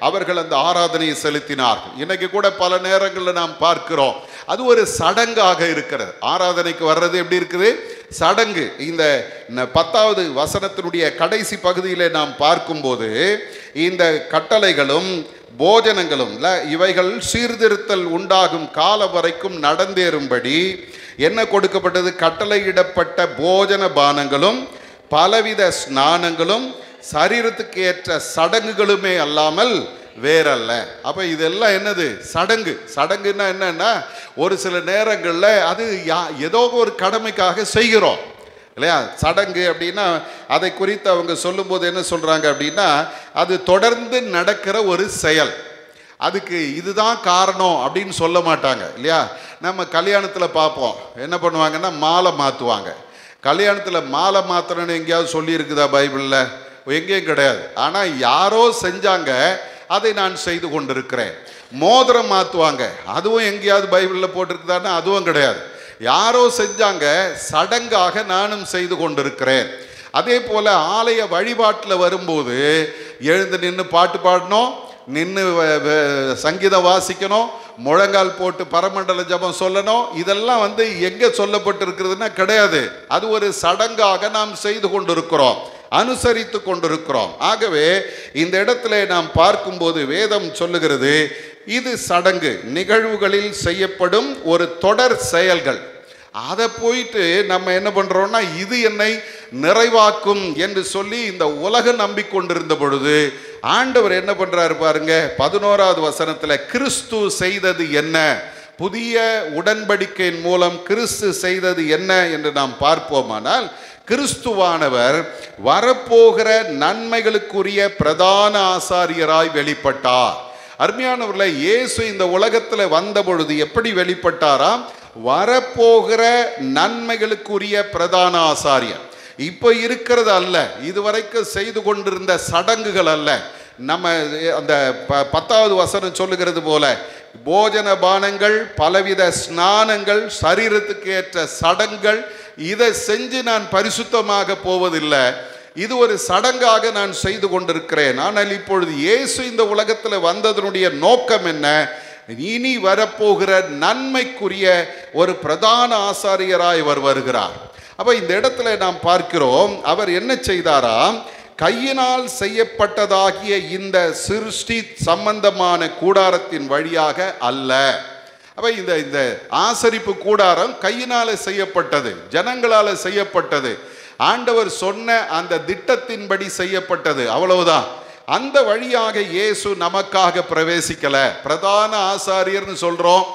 அவர்கள் அந்த ஆராதனையை செலுத்தினார்கள். இன்னைக்கு கூட பல நேரங்களில் நாம் பார்க்கிறோம், அது ஒரு சடங்காக இருக்கிறது. ஆராதனைக்கு வர்றது எப்படி இருக்குது? சடங்கு. இந்த 10வது வசனத்தினுடைய கடைசி பகுதியில் நாம் பார்க்கும்போது இந்த கட்டளைகளும் போஜனங்களும் இவைகள் சீர்திருத்தல் உண்டாகும் காலம் வரைக்கும் நடந்தேறும்படி என்ன கொடுக்கப்பட்டது? கட்டளையிடப்பட்ட போஜன பானங்களும் பலவித ஸ்நானங்களும் சரீரத்துக்கு ஏற்ற சடங்குகளுமே அல்லாமல் வேறல்ல. அப்போ இதெல்லாம் என்னது? சடங்கு. சடங்குன்னா என்னன்னா, ஒரு சில நேரங்களில் அது ஏதோ ஒரு கடமைக்காக செய்கிறோம் இல்லையா? சடங்கு அப்படின்னா அதை குறித்து அவங்க சொல்லும்போது என்ன சொல்கிறாங்க அப்படின்னா, அது தொடர்ந்து நடக்கிற ஒரு செயல். அதுக்கு இதுதான் காரணம் அப்படின்னு சொல்ல மாட்டாங்க இல்லையா? நம்ம கல்யாணத்தில் பார்ப்போம், என்ன பண்ணுவாங்கன்னா மாலை மாற்றுவாங்க. கல்யாணத்தில் மாலை மாற்றணும்னு எங்கேயாவது சொல்லியிருக்குதா பைபிளில்? எங்கேயும் கிடையாது. ஆனால் யாரோ செஞ்சாங்க, அதை நான் செய்து கொண்டிருக்கிறேன். மோதிரம் மாற்றுவாங்க, அதுவும் எங்கேயாவது பைபிளில் போட்டிருக்குதான்னா அதுவும் கிடையாது. யாரோ செஞ்சாங்க, சடங்காக நானும் செய்து கொண்டிருக்கிறேன். அதே போல் ஆலய வழிபாட்டில் வரும்போது எழுந்து நின்று பாட்டு பாடணும், நின்று சங்கீதம் வாசிக்கணும், முழங்கால் போட்டு பரமண்டல ஜபம் சொல்லணும். இதெல்லாம் எங்கே சொல்லப்பட்டிருக்கிறதுனா கிடையாது. அது ஒரு சடங்காக நாம் செய்து கொண்டிருக்கிறோம், அனுசரித்து கொண்டிருக்கிறோம். ஆகவே இந்த இடத்துல நாம் பார்க்கும்போது வேதம் சொல்லுகிறது, இது சடங்கு நிகழ்வுகளில் செய்யப்படும் ஒரு தொடர் செயல்கள். அதை போயிட்டு நம்ம என்ன பண்ணுறோம்னா, இது என்னை நிறைவாக்கும் என்று சொல்லி இந்த உலகம் நம்பிக்கொண்டிருந்த பொழுது ஆண்டவர் என்ன பண்ணுறாரு பாருங்க. 11வது வசனத்தில் கிறிஸ்து செய்தது என்ன, புதிய உடன்படிக்கையின் மூலம் கிறிஸ்து செய்தது என்ன என்று நாம் பார்ப்போமானால், கிறிஸ்துவானவர் வரப்போகிற நன்மைகளுக்குரிய பிரதான ஆசாரியராய் வெளிப்பட்டார். அருமையானவர்களே, இயேசு இந்த உலகத்தில் வந்த பொழுது எப்படி வெளிப்பட்டாராம்? வரப்போகிற நன்மைகளுக்குரிய பிரதான ஆசாரியர். இப்போ இருக்கிறது அல்ல, இதுவரைக்கும் செய்து கொண்டிருந்த சடங்குகள் அல்ல. நம்ம அந்த 10வது வசனம் சொல்லுகிறது போல, போஜன பானங்கள், பலவித ஸ்நானங்கள், சரீரத்துக்கு ஏற்ற சடங்குகள், இதை செஞ்சு நான் பரிசுத்தமாக போவதில்லை, இது ஒரு சடங்காக நான் செய்து கொண்டிருக்கிறேன். ஆனால் இப்பொழுது இயேசு இந்த உலகத்தில் வந்ததனுடைய நோக்கம் என்ன? இனி வரப்போகிற நன்மைக்குரிய ஒரு பிரதான ஆசாரியராய் அவர் வருகிறார். அப்போ இந்த இடத்துல நாம் பார்க்கிறோம், அவர் என்ன செய்தாராம்? கையினால் செய்யப்பட்டதாகிய இந்த சிருஷ்டி சம்பந்தமான கூடாரத்தின் வழியாக அல்ல. அப்போ இந்த ஆசரிப்பு கூடாரம் கையினால் செய்யப்பட்டது, ஜனங்களால் செய்யப்பட்டது, ஆண்டவர் சொன்ன அந்த திட்டத்தின்படி செய்யப்பட்டது, அவ்வளவுதான். அந்த வழியாக இயேசு நமக்காக பிரவேசிக்கல. பிரதான ஆசாரியர்னு சொல்றோம்,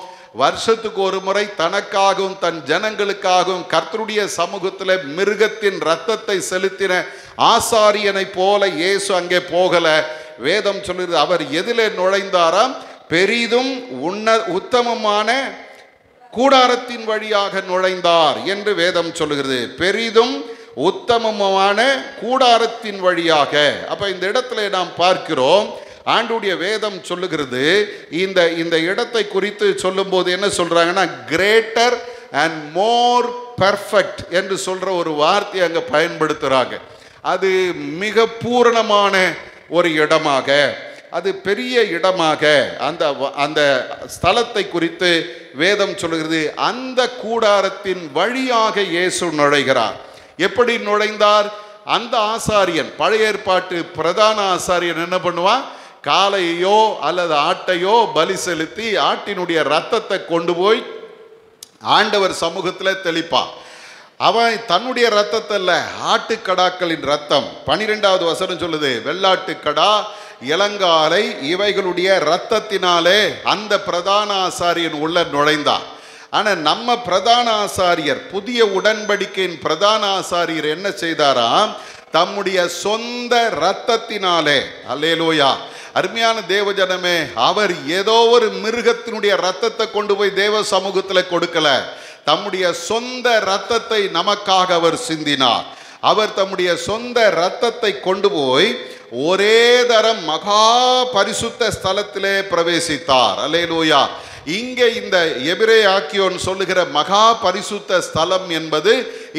வருஷத்துக்கு ஒரு முறை தனக்காகவும் தன் ஜனங்களுக்காகவும் கர்த்தருடைய சமூகத்தில் மிருகத்தின் இரத்தத்தை செலுத்தின ஆசாரியனை போல இயேசு அங்கே போகல. வேதம் சொல்லுது, அவர் எதிலே நுழைந்தாராம்? பெரிதும் உத்தமமான கூடாரத்தின் வழியாக நுழைந்தார் என்று வேதம் சொல்லுகிறது. பெரிதும் உத்தமமான கூடாரத்தின் வழியாக. அப்ப இந்த இடத்துல நாம் பார்க்கிறோம், ஆண்டுடைய வேதம் சொல்லுகிறது, இந்த இடத்தை குறித்து சொல்லும் போது என்ன சொல்றாங்கன்னா, கிரேட்டர் அண்ட் மோர் பெர்ஃபெக்ட் என்று சொல்ற ஒரு வார்த்தை அங்க பயன்படுத்துறாங்க. அது மிக பூரணமான ஒரு இடமாக, அது பெரிய இடமாக அந்த ஸ்தலத்தை குறித்து வேதம் சொல்லுகிறது. அந்த கூடாரத்தின் வழியாக இயேசு நுழைகிறார். எப்படி நுழைந்தார்? அந்த ஆசாரியன், பழைய ஏற்பாட்டு பிரதான ஆசாரியன் என்ன பண்ணுவான்? காளையோ அல்லது ஆட்டையோ பலி செலுத்தி ஆட்டினுடைய ரத்தத்தை கொண்டு போய் ஆண்டவர் சமூகத்தில் தெளிப்பான். அவன் தன்னுடைய ரத்தத்தை அல்ல, ஆட்டுக்கடாக்களின் ரத்தம். 12வது வசனம் சொல்லுது, வெள்ளாட்டுக்கடா, இளங்காலை இவைகளுடைய இரத்தத்தினாலே அந்த பிரதான ஆசாரியன் உள்ள நுழைந்தான். ஆனால் நம்ம பிரதான ஆசாரியர், புதிய உடன்படிக்கையின் பிரதான ஆசாரியர் என்ன செய்தாராம்? தம்முடைய சொந்த இரத்தத்தினாலே, அல்லேலூயா, அருமையான தேவஜனமே, அவர் ஏதோ ஒரு மிருகத்தினுடைய இரத்தத்தை கொண்டு போய் தேவ சமூகத்தில் கொடுக்கல. தம்முடைய சொந்த இரத்தத்தை நமக்காக அவர் சிந்தினார். அவர் தம்முடைய சொந்த இரத்தத்தை கொண்டு போய் ஒரே தரம் மகா பரிசுத்த ஸ்தலத்திலே பிரவேசித்தார். அல்லேலூயா. இங்கே இந்த எபிரேயாக்கியோன் சொல்லுகிற மகா பரிசுத்த ஸ்தலம் என்பது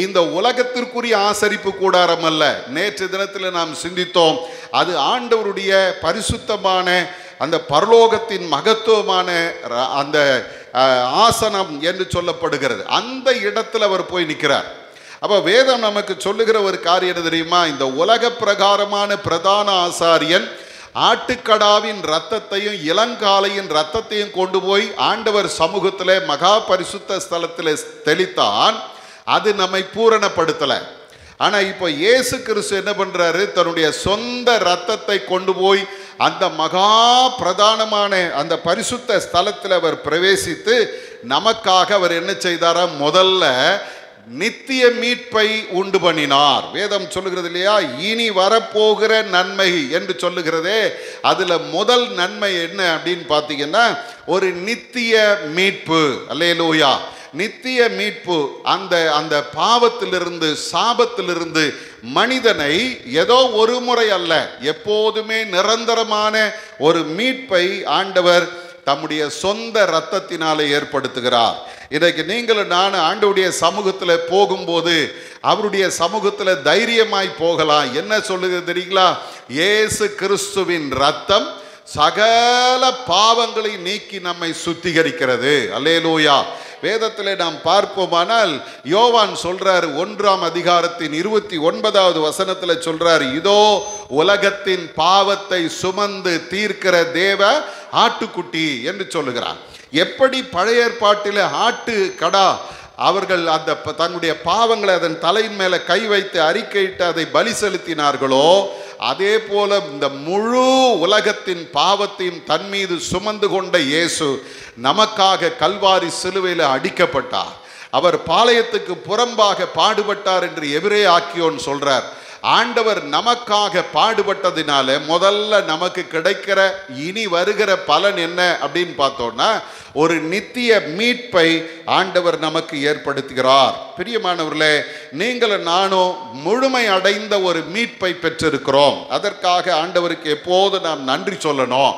இந்த உலகத்திற்குரிய ஆசரிப்பு கூடாரம் அல்ல. நேற்று தினத்தில் நாம் சிந்தித்தோம், அது ஆண்டவருடைய பரிசுத்தமான அந்த பரலோகத்தின் மகத்துவமான அந்த ஆசனம் என்று சொல்லப்படுகிறது. அந்த இடத்துல அவர் போய் நிற்கிறார். அப்போ வேதம் நமக்கு சொல்லுகிற ஒரு காரியம் என்ன தெரியுமா? இந்த உலக பிரகாரமான பிரதான ஆசாரியன் ஆட்டுக்கடாவின் இரத்தத்தையும் இளங்காளையின் இரத்தத்தையும் கொண்டு போய் ஆண்டவர் சமூகத்திலே மகா பரிசுத்த ஸ்தலத்திலே தெளித்தான். அது நம்மை பூரணப்படுத்தலை. ஆனால் இப்போ இயேசு கிறிஸ்து என்ன பண்ணுறாரு? தன்னுடைய சொந்த இரத்தத்தை கொண்டு போய் அந்த மகா பிரதானமான அந்த பரிசுத்த ஸ்தலத்தில் அவர் பிரவேசித்து நமக்காக அவர் என்ன செய்தாரா? முதல்ல நித்திய மீட்பை உண்டு பண்ணினார். வேதம் சொல்லுகிறது இல்லையா, இனி வரப்போகிற நன்மை என்று சொல்லுகிறதே. அதில் முதல் நன்மை என்ன அப்படின்னு பார்த்தீங்கன்னா, ஒரு நித்திய மீட்பு. அல்லேலூயா. நித்திய மீட்பு. அந்த அந்த பாவத்திலிருந்து சாபத்திலிருந்து மனிதனை ஏதோ ஒரு முறை அல்ல, எப்போதுமே நிரந்தரமான ஒரு மீட்பை ஆண்டவர் தம்முடைய சொந்த இரத்தத்தினாலே ஏற்படுத்துகிறார். இன்றைக்கு நீங்களும் நான் ஆண்டவருடைய சமூகத்தில் போகும்போது அவருடைய சமூகத்தில் தைரியமாய் போகலாம். என்ன சொல்லுகிறது தெரியுங்களா? இயேசு கிறிஸ்துவின் இரத்தம் சகல பாவங்களை நீக்கி நம்மை சுத்திகரிக்கிறது. அல்லேலூயா. வேதத்தில் நாம் பார்ப்போமானால் யோவான் சொல்றார், 1ஆம் அதிகாரத்தின் 29வது வசனத்தில் சொல்றார், இதோ உலகத்தின் பாவத்தை சுமந்து தீர்க்கிற தேவ ஆட்டுக்குட்டி என்று சொல்லுகிறார். எப்படி பழைய ஏற்பாட்டில் ஆட்டு கடா அவர்கள் அந்த தன்னுடைய பாவங்களை அதன் தலையின் மேலே கை வைத்து அறிக்கையிட்டு அதை பலி செலுத்தினார்களோ, அதே போல இந்த முழு உலகத்தின் பாவத்தையும் தன் மீது சுமந்து கொண்ட இயேசு நமக்காக கல்வாரி சிலுவையில் அடிக்கப்பட்டார். அவர் பாளையத்துக்கு புறம்பாக பாடுபட்டார் என்று எபிரேய ஆக்கியோன் சொல்றார். ஆண்டவர் நமக்காக பாடுபட்டதினால முதல்ல நமக்கு கிடைக்கிற இனி வருகிற பலன் என்ன அப்படின்னு பார்த்தோம்னா, ஒரு நித்திய மீட்பை ஆண்டவர் நமக்கு ஏற்படுத்துகிறார். பிரியமானவர்களே, நீங்களும் நானும் முழுமை அடைந்த ஒரு மீட்பை பெற்றிருக்கிறோம். அதற்காக ஆண்டவருக்கு எப்போது நாம் நன்றி சொல்லணும்.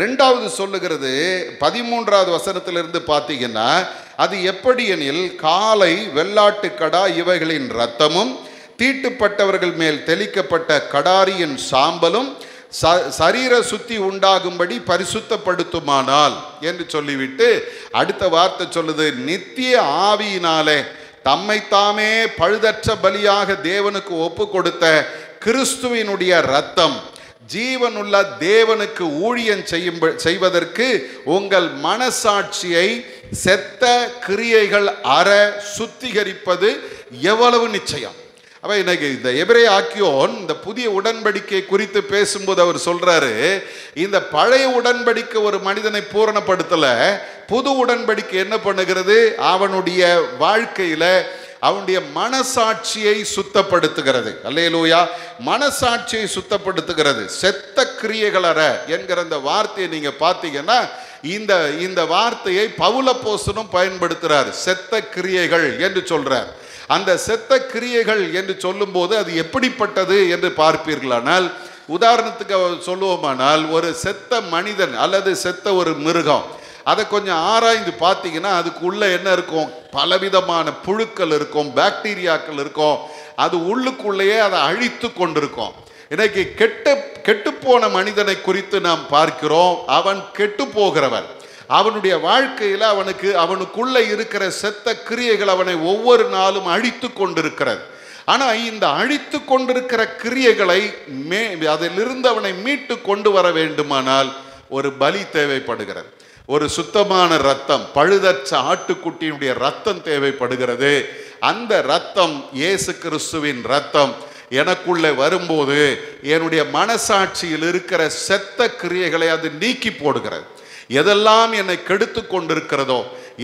2வது சொல்லுகிறது 13வது வசனத்திலிருந்து பார்த்தீங்கன்னா, அது எப்படி எனில் காளை வெள்ளாட்டு கடா இவைகளின் இரத்தமும் தீட்டுப்பட்டவர்கள் மேல் தெளிக்கப்பட்ட கடாரியின் சாம்பலும் சரீர சுத்தி உண்டாகும்படி பரிசுத்தப்படுத்துமானால் என்று சொல்லிவிட்டு அடுத்த வார்த்தை சொல்லுது, நித்திய ஆவியினாலே தம்மைத்தாமே பழுதற்ற பலியாக தேவனுக்கு ஒப்பு கொடுத்த கிறிஸ்துவினுடைய இரத்தம் ஜீவனுள்ள தேவனுக்கு ஊழியம் செய்வதற்கு உங்கள் மனசாட்சியை செத்த கிரியைகள் அற சுத்திகரிப்பது எவ்வளவு நிச்சயம். அப்ப இன்னைக்கு இந்த எபிரேய ஆக்கியோன் இந்த புதிய உடன்படிக்கை குறித்து பேசும்போது அவர் சொல்றாரு, இந்த பழைய உடன்படிக்கை ஒரு மனிதனை பூரணப்படுத்தல, புது உடன்படிக்கை என்ன பண்ணுகிறது? அவனுடைய வாழ்க்கையில அவனுடைய மனசாட்சியை சுத்தப்படுத்துகிறது. அல்லேலூயா. மனசாட்சியை சுத்தப்படுத்துகிறது. செத்த கிரியைகளற என்கிற அந்த வார்த்தையை நீங்க பார்த்தீங்கன்னா, இந்த வார்த்தையை பவுல் அப்போஸ்தலனும் பயன்படுத்துறார். செத்த கிரியைகள் என்று சொல்றார். அந்த செத்த கிரியைகள் என்று சொல்லும்போது அது எப்படிப்பட்டது என்று பார்ப்பீர்களானால், உதாரணத்துக்கு சொல்லுவோமானால், ஒரு செத்த மனிதன் அல்லது செத்த ஒரு மிருகம், அதை கொஞ்சம் ஆராய்ந்து பார்த்தீங்கன்னா அதுக்குள்ள என்ன இருக்கும்? பலவிதமான புழுக்கள் இருக்கும், பாக்டீரியாக்கள் இருக்கும். அது உள்ளுக்குள்ளேயே அதை அழித்து கொண்டிருக்கும். இன்னைக்கு கெட்டுப்போன மனிதனை குறித்து நாம் பார்க்கிறோம். அவன் கெட்டு போகிறவன். அவனுடைய வாழ்க்கையில் அவனுக்குள்ள இருக்கிற செத்த கிரியைகள் அவனை ஒவ்வொரு நாளும் அழித்து கொண்டிருக்கிறது. ஆனால் இந்த அழித்து கொண்டிருக்கிற கிரியைகளை அதிலிருந்து அவனை மீட்டு கொண்டு வர வேண்டுமானால் ஒரு பலி தேவைப்படுகிறது. ஒரு சுத்தமான இரத்தம், பழுதற்ற ஆட்டுக்குட்டியினுடைய இரத்தம் தேவைப்படுகிறது. அந்த இரத்தம் இயேசு கிறிஸ்துவின் இரத்தம் எனக்குள்ளே வரும்போது என்னுடைய மனசாட்சியில் இருக்கிற செத்த கிரியைகளை அது நீக்கி போடுகிறது. எதெல்லாம் என்னை கெடுத்து கொண்டிருக்கிறதோ,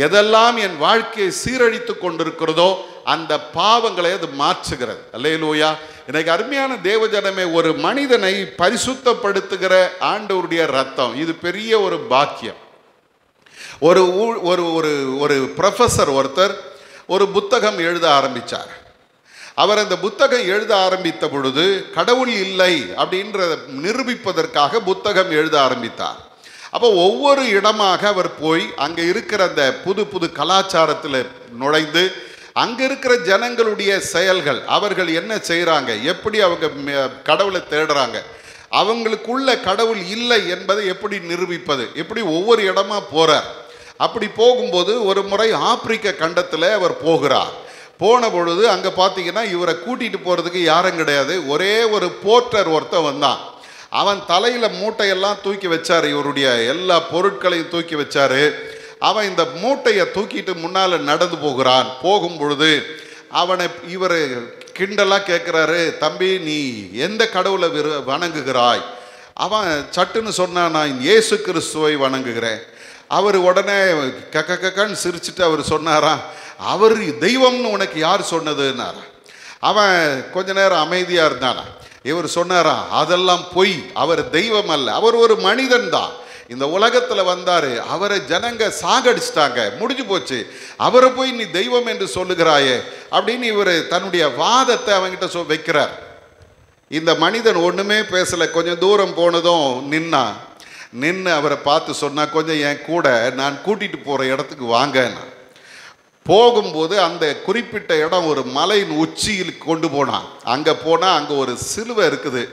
எதெல்லாம் என் வாழ்க்கையை சீரழித்து கொண்டிருக்கிறதோ அந்த பாவங்களை அது மாற்றுகிறது. அல்லேலூயா. இன்னைக்கு அருமையான தேவஜனமே, ஒரு மனிதனை பரிசுத்தப்படுத்துகிற ஆண்டவருடைய ரத்தம், இது பெரிய ஒரு பாக்கியம். ஒரு ஒரு ப்ரொஃபஸர் ஒருத்தர் ஒரு புத்தகம் எழுத ஆரம்பித்தார். அவர் அந்த புத்தகம் எழுத ஆரம்பித்த பொழுது கடவுள் இல்லை அப்படின்றத நிரூபிப்பதற்காக புத்தகம் எழுத ஆரம்பித்தார். அப்போ ஒவ்வொரு இடமாக அவர் போய் அங்கே இருக்கிற அந்த புது கலாச்சாரத்தில் நுழைந்து அங்கே இருக்கிற ஜனங்களுடைய செயல்கள், அவர்கள் என்ன செய்கிறாங்க, எப்படி அவங்க கடவுளை தேடுறாங்க, அவங்களுக்குள்ள கடவுள் இல்லை என்பதை எப்படி நிரூபிப்பது, எப்படி ஒவ்வொரு இடமா போகிறார். அப்படி போகும்போது ஒரு முறை ஆப்பிரிக்க கண்டத்தில் அவர் போகிறார். போன பொழுது அங்கே பார்த்தீங்கன்னா இவரை கூட்டிகிட்டு போகிறதுக்கு யாரும் கிடையாது. ஒரே ஒரு போர்ட்டர் ஒருத்தன் வந்தான். அவன் தலையில் மூட்டையெல்லாம் தூக்கி வச்சார், இவருடைய எல்லா பொருட்களையும் தூக்கி வச்சார். அவன் இந்த மூட்டையை தூக்கிட்டு முன்னால் நடந்து போகிறான். போகும் பொழுது அவனை இவர் கிண்டலாக கேட்குறாரு, தம்பி நீ எந்த கடவுளை வணங்குகிறாய்? அவன் சட்டுன்னு சொன்னான், நான் இயேசு கிறிஸ்துவை வணங்குகிறேன். அவர் உடனே கக்கன்னு சிரிச்சுட்டு அவர் சொன்னாராம், அவர் தெய்வம்னு உனக்கு யார் சொன்னதுன்னாரா. அவன் கொஞ்ச நேரம் அமைதியாக இருந்தானா. இவர் சொன்னாரா, அதெல்லாம் பொய், அவர் தெய்வம் அல்ல, அவர் ஒரு மனிதன் தான். இந்த உலகத்தில் வந்தார், அவரை ஜனங்க சாகடிச்சிட்டாங்க, முடிஞ்சு போச்சு, அவரை போய் நீ தெய்வம் என்று சொல்லுகிறாயே அப்படின்னு இவர் தன்னுடைய வாதத்தை அவங்கிட்ட வைக்கிறார். இந்த மனிதன் ஒன்றுமே பேசலை. கொஞ்சம் தூரம் போனதும் நின்று அவரை பார்த்து சொன்னா, கொஞ்சம் என் கூட நான் கூட்டிகிட்டு போகிற இடத்துக்கு வாங்கன்னா. போகும்போது அந்த குறிப்பிட்ட இடம் ஒரு மலையின் உச்சியில் கொண்டு போனான். அங்கே போனால் அங்கே ஒரு சிலுவை இருக்குது.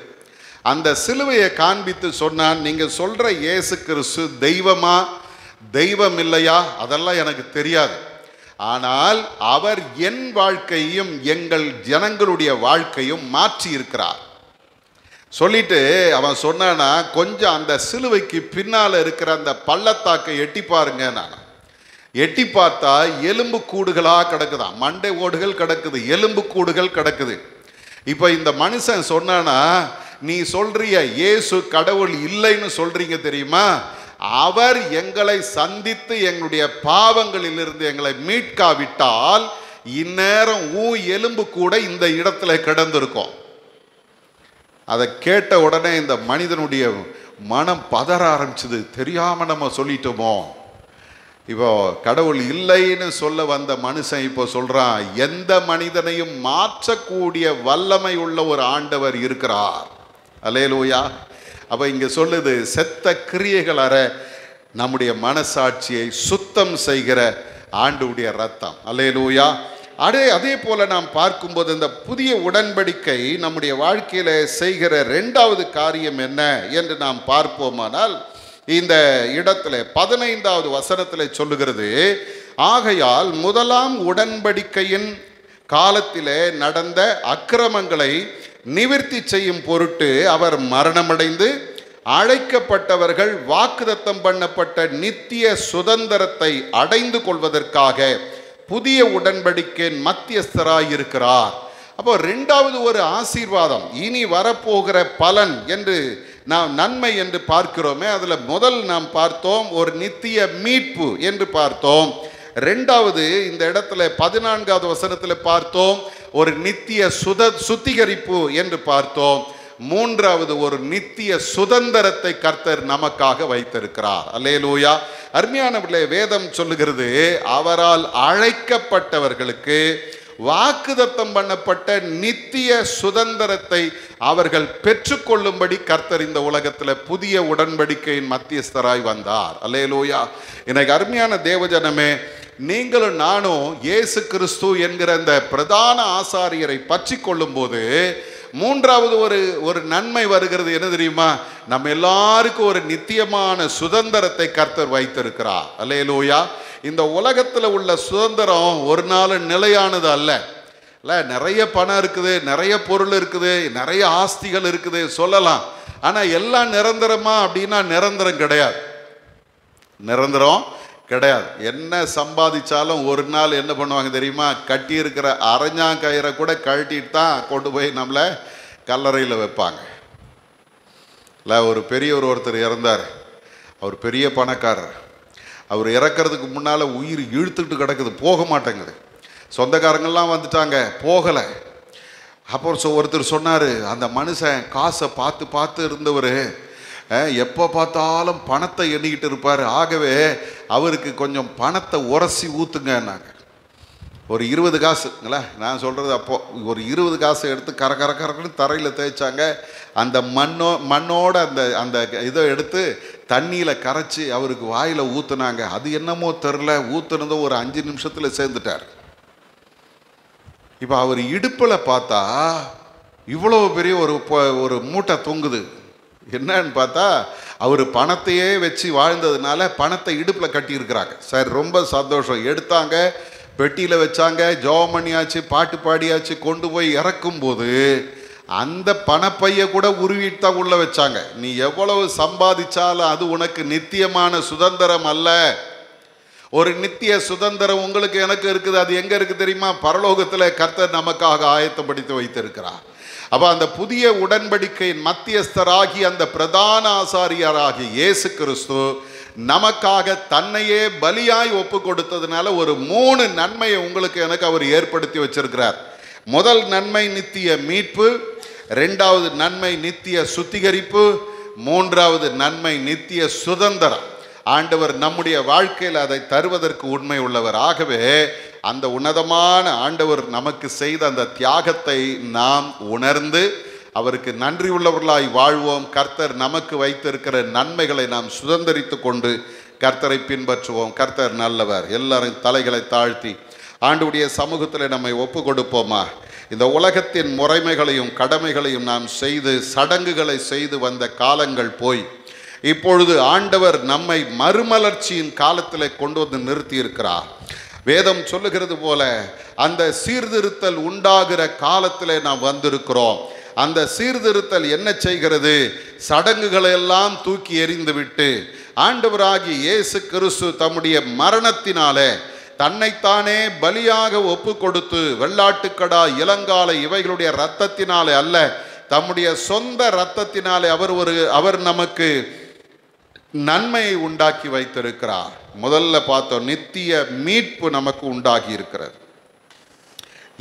அந்த சிலுவையை காண்பித்து சொன்னான், நீங்கள் சொல்கிற இயேசு கிறிஸ்து தெய்வமா தெய்வம் இல்லையா அதெல்லாம் எனக்கு தெரியாது, ஆனால் அவர் என் வாழ்க்கையும் எங்கள் ஜனங்களுடைய வாழ்க்கையும் மாற்றி இருக்கிறார் சொல்லிட்டு அவன் சொன்னானா, கொஞ்சம் அந்த சிலுவைக்கு பின்னால் இருக்கிற அந்த பள்ளத்தாக்கை எட்டி பாருங்க. நான் எட்டி பார்த்தா எலும்பு கூடுகளாக கிடக்குதான், மண்டை ஓடுகள் கிடக்குது, எலும்பு கூடுகள் கிடக்குது. இப்போ இந்த மனுஷன் சொன்னானா, நீ சொல்றிய இயேசு கடவுள் இல்லைன்னு சொல்றீங்க தெரியுமா, அவர் எங்களை சந்தித்து எங்களுடைய பாவங்களிலிருந்து எங்களை மீட்காவிட்டால் இந்நேரம் எலும்பு கூட இந்த இடத்துல கிடந்திருக்கும். அதை கேட்ட உடனே இந்த மனிதனுடைய மனம் பதற ஆரம்பிச்சது. தெரியாம நம்ம சொல்லிட்டோமோ. இப்போ கடவுள் இல்லைன்னு சொல்ல வந்த மனுஷன் இப்போ சொல்றான், எந்த மனிதனையும் மாற்றக்கூடிய வல்லமை உள்ள ஒரு ஆண்டவர் இருக்கிறார். அல்லேலூயா. அப்போ இங்கே சொல்லுது, செத்த கிரியைகள் அற நம்முடைய மனசாட்சியை சுத்தம் செய்கிற ஆண்டுடைய ரத்தம். அல்லேலூயா. அதே போல நாம் பார்க்கும்போது இந்த புதிய உடன்படிக்கை நம்முடைய வாழ்க்கையில் செய்கிற இரண்டாவது காரியம் என்ன என்று நாம் பார்ப்போமானால், இந்த இடத்துல 15வது வசனத்தில் சொல்லுகிறது, ஆகையால் முதலாம் உடன்படிக்கையின் காலத்திலே நடந்த அக்கிரமங்களை நிவர்த்தி செய்யும் பொருட்டு அவர் மரணமடைந்து அழைக்கப்பட்டவர்கள் வாக்குத்தத்தம் பண்ணப்பட்ட நித்திய சுதந்திரத்தை அடைந்து கொள்வதற்காக புதிய உடன்படிக்கையின் மத்தியஸ்தராயிருக்கிறார். அப்போ இரண்டாவது ஒரு ஆசீர்வாதம், இனி வரப்போகிற பலன் என்று நாம் நன்மை என்று பார்க்கிறோமே, அதில் முதல் நாம் பார்த்தோம் ஒரு நித்திய மீட்பு என்று பார்த்தோம். ரெண்டாவது இந்த இடத்துல 14வது வசனத்தில் பார்த்தோம் ஒரு நித்திய சுத்திகரிப்பு என்று பார்த்தோம். மூன்றாவது ஒரு நித்திய சுதந்திரத்தை கர்த்தர் நமக்காக வைத்திருக்கிறார். அல்லேலூயா. அருமையானவர்களே, வேதம் சொல்லுகிறது, அவரால் அழைக்கப்பட்டவர்களுக்கு வாக்குத்தத்தம் பண்ணப்பட்ட நித்திய சுதந்திரத்தை அவர்கள் பெற்றுக்கொள்ளும்படி கர்த்தர் இந்த உலகத்தில் புதிய உடன்படிக்கையின் மத்தியஸ்தராய் வந்தார். அல்லேலூயா. எனக்கு அருமையான தேவஜனமே, நீங்களும் நானும் இயேசு கிறிஸ்து என்கிற அந்த பிரதான ஆசாரியரை பற்றி கொள்ளும் போது மூன்றாவது ஒரு நன்மை வருகிறது. என்ன தெரியுமா? நம்ம எல்லாருக்கும் ஒரு நித்தியமான சுதந்திரத்தை கர்த்தர் வைத்திருக்கிறார். அல்லேலூயா. இந்த உலகத்தில் உள்ள சுதந்திரம் ஒரு நாள் நிலையானது அல்ல. நிறைய பணம் இருக்குது, நிறைய பொருள் இருக்குது, நிறைய ஆஸ்திகள் இருக்குது சொல்லலாம். ஆனால் எல்லாம் நிரந்தரமா அப்படின்னா நிரந்தரம் கிடையாது. நிரந்தரம் கிடையாது. என்ன சம்பாதிச்சாலும் ஒரு நாள் என்ன பண்ணுவாங்க தெரியுமா? கட்டி இருக்கிற அரஞ்சாங்கயிறை கூட கழட்டிட்டு தான் கொண்டு போய் நம்மளை கல்லறையில் வைப்பாங்க. இல்லை, ஒரு பெரியவர் ஒருத்தர் இறந்தார். அவர் பெரிய பணக்காரர். அவர் இறக்கிறதுக்கு முன்னால் உயிர் இழுத்துக்கிட்டு கிடக்குது, போக மாட்டேங்குது. சொந்தக்காரங்கள்லாம் வந்துட்டாங்க, போகலை. அப்போ ஒருத்தர் சொன்னார், அந்த மனுஷன் காசை பார்த்து பார்த்து இருந்தவர் எப்போ பார்த்தாலும் பணத்தை எண்ணிக்கிட்டு இருப்பார். ஆகவே அவருக்கு கொஞ்சம் பணத்தை உரசி ஊற்றுங்கன்னாங்க. ஒரு 20 காசுங்களா நான் சொல்கிறது. அப்போது ஒரு 20 காசை எடுத்து கரக்குன்னு தரையில் தேய்ச்சாங்க. அந்த மண்ணோட அந்த இதை எடுத்து தண்ணியில் கரைச்சி அவருக்கு வாயில் ஊற்றுனாங்க. அது என்னமோ தெரில, ஊற்றுனதும் ஒரு 5 நிமிஷத்தில் சேர்ந்துட்டார். இப்போ அவர் இடுப்பில் பார்த்தா இவ்வளோ பெரிய ஒரு மூட்டை தொங்குது. என்னன்னு பார்த்தா அவர் பணத்தையே வச்சு வாழ்ந்ததுனால பணத்தை இடுப்பில் கட்டியிருக்கிறாங்க. சார் ரொம்ப சந்தோஷம். எடுத்தாங்க, பெட்டியில் வச்சாங்க, ஜெபம் பண்ணியாச்சு, பாட்டு பாடியாச்சு. கொண்டு போய் இறக்கும்போது அந்த பணப்பைய கூட உருவிட்டு தான் உள்ள வச்சாங்க. நீ எவ்வளவு சம்பாதிச்சாலும் அது உனக்கு நித்தியமான சுதந்திரம் அல்ல. ஒரு நித்திய சுதந்திரம் உங்களுக்கு எனக்கு இருக்குது. அது எங்க இருக்கு தெரியுமா? பரலோகத்தில் கர்த்தர் நமக்காக ஆயத்தப்படுத்தி வைத்திருக்கிறார். அப்ப அந்த புதிய உடன்படிக்கையின் மத்தியஸ்தராகி அந்த பிரதான ஆசாரியராகி இயேசு கிறிஸ்து நமக்காக தன்னையே பலியாய் ஒப்பு கொடுத்ததுனால ஒரு 3 நன்மையை உங்களுக்கு எனக்கு அவர் ஏற்படுத்தி வச்சிருக்கிறார். முதல் நன்மை நித்திய மீட்பு, 2வது நன்மை நித்திய சுத்திகரிப்பு, 3வது நன்மை நித்திய சுதந்திரம். ஆண்டவர் நம்முடைய வாழ்க்கையில் அதை தருவதற்கு உண்மை உள்ளவர். ஆகவே அந்த உன்னதமான ஆண்டவர் நமக்கு செய்த அந்த தியாகத்தை நாம் உணர்ந்து அவருக்கு நன்றி உள்ளவர்களாய் வாழ்வோம். கர்த்தர் நமக்கு வைத்திருக்கிற நன்மைகளை நாம் சுதந்திரித்து கொண்டு கர்த்தரை பின்பற்றுவோம். கர்த்தர் நல்லவர். எல்லாரும் தலைகளை தாழ்த்தி ஆண்டவருடைய சமூகத்தில் நம்மை ஒப்பு கொடுப்போமா? இந்த உலகத்தின் முறைமைகளையும் கடமைகளையும் நாம் செய்து சடங்குகளை செய்து வந்த காலங்கள் போய் இப்பொழுது ஆண்டவர் நம்மை மறுமலர்ச்சியின் காலத்தில் கொண்டு வந்து நிறுத்தி இருக்கிறார். வேதம் சொல்லுகிறது போல அந்த சீர்திருத்தல் உண்டாகிற காலத்தில் நாம் வந்திருக்கிறோம். அந்த சீர்திருத்தல் என்ன செய்கிறது? சடங்குகளை எல்லாம் தூக்கி எறிந்துவிட்டு ஆண்டவராகிய இயேசு கிறிஸ்து தம்முடைய மரணத்தினாலே தன்னைத்தானே பலியாக ஒப்பு கொடுத்து வெள்ளாட்டுக்கடா இளங்காலை இவைகளுடைய இரத்தத்தினாலே அல்ல, தம்முடைய சொந்த இரத்தத்தினாலே அவர் நமக்கு நன்மையை உண்டாக்கி வைத்திருக்கிறார். முதல்ல பார்த்தோம், நித்திய மீட்பு நமக்கு உண்டாகி இருக்கிறது.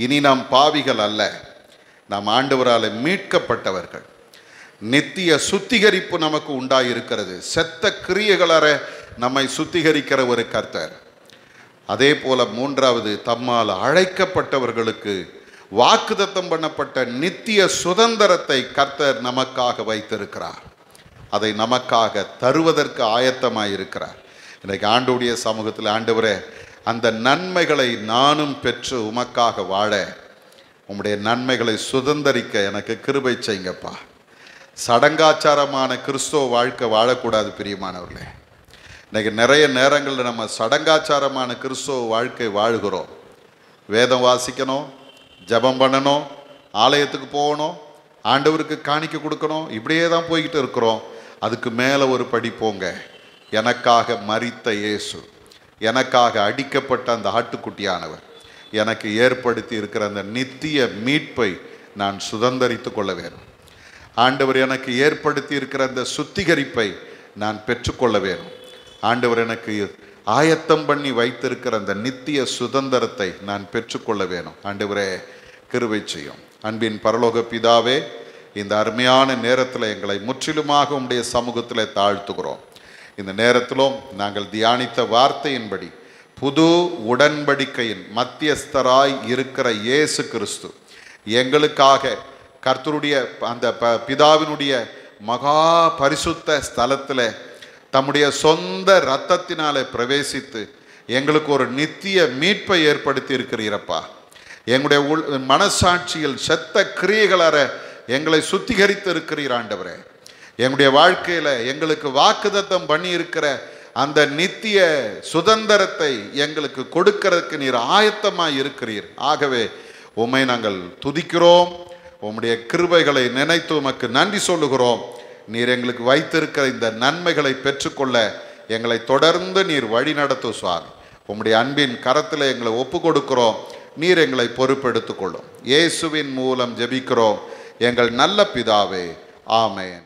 இனி நாம் பாவிகள் அல்ல, நாம் ஆண்டவரால் மீட்கப்பட்டவர்கள். நித்திய சுத்திகரிப்பு நமக்கு உண்டாயிருக்கிறது. செத்த கிரியைகளற நம்மை சுத்திகரிக்கிற ஒரு கர்த்தர். அதே போல 3வது, தம்மால் அழைக்கப்பட்டவர்களுக்கு வாக்குத்தத்தம் பண்ணப்பட்ட நித்திய சுதந்திரத்தை கர்த்தர் நமக்காக வைத்திருக்கிறார். அதை நமக்காக தருவதற்கு ஆயத்தமாயிருக்கிறார். இன்றைக்கு ஆண்டவருடைய சமூகத்தில், ஆண்டவரே அந்த நன்மைகளை நானும் பெற்று உமக்காக வாழ, உம்முடைய நன்மைகளை சுதந்திரிக்க எனக்கு கிருபை செய்யுங்கப்பா. சடங்காச்சாரமான கிறிஸ்துவ வாழ்க்கை வாழக்கூடாது பிரியமானவர்களே. இன்றைக்கி நிறைய நேரங்களில் நம்ம சடங்காச்சாரமான கிறிஸ்துவ வாழ்க்கை வாழ்கிறோம். வேதம் வாசிக்கணும், ஜெபம் பண்ணணும், ஆலயத்துக்கு போகணும், ஆண்டவருக்கு காணிக்க கொடுக்கணும், இப்படியே தான் போய்கிட்டு இருக்கிறோம். அதுக்கு மேலே ஒரு படி போங்க. எனக்காக மரித்த இயேசு, எனக்காக அடிக்கப்பட்ட அந்த ஆட்டுக்குட்டியானவர் எனக்கு ஏற்படுத்தி இருக்கிற அந்த நித்திய மீட்பை நான் சுதந்திரித்து கொள்ள வேணும். ஆண்டவர் எனக்கு ஏற்படுத்தி இருக்கிற அந்த சுத்திகரிப்பை நான் பெற்றுக்கொள்ள வேணும். ஆண்டவர் எனக்கு ஆயத்தம் பண்ணி வைத்திருக்கிற அந்த நித்திய சுதந்திரத்தை நான் பெற்றுக்கொள்ள வேணும். ஆண்டவரே கிருபை செய்யும். அன்பின் பரலோக பிதாவே, இந்த அருமையான நேரத்தில் எங்களை முற்றிலுமாக உம்முடைய சமூகத்தில் தாழ்த்துகிறோம். இந்த நேரத்திலும் நாங்கள் தியானித்த வார்த்தையின்படி புது உடன்படிக்கையின் மத்தியஸ்தராய் இருக்கிற இயேசு கிறிஸ்து எங்களுக்காக கர்த்தருடைய அந்த பிதாவினுடைய மகா பரிசுத்த ஸ்தலத்தில் தம்முடைய சொந்த இரத்தத்தினாலே பிரவேசித்து எங்களுக்கு ஒரு நித்திய மீட்பை ஏற்படுத்தி இருக்கிறீரப்பா. எங்களுடைய மனசாட்சியில் செத்த கிரியைகளற எங்களை சுத்திகரித்து இருக்கிறீர் ஆண்டவரே. எங்களுடைய வாழ்க்கையில் எங்களுக்கு வாக்குத்தத்தம் பண்ணி இருக்கிற அந்த நித்திய சுதந்திரத்தை எங்களுக்கு கொடுக்கிறதுக்கு நீர் ஆயத்தமாய் இருக்கிறீர். ஆகவே உம்மை நாங்கள் துதிக்கிறோம். உம்முடைய கிருபைகளை நினைத்து உமக்கு நன்றி சொல்லுகிறோம். நீர் எங்களுக்கு வைத்திருக்கிற இந்த நன்மைகளை பெற்றுக்கொள்ள எங்களை தொடர்ந்து நீர் வழி நடத்தும் சுவாமி. உம்முடைய அன்பின் கரத்தில் எங்களை ஒப்பு கொடுக்கிறோம். நீர் எங்களை பொறுப்பெடுத்துக் கொள்ளும். இயேசுவின் மூலம் ஜெபிக்கிறோம் எங்கள் நல்ல பிதாவே. ஆமென்.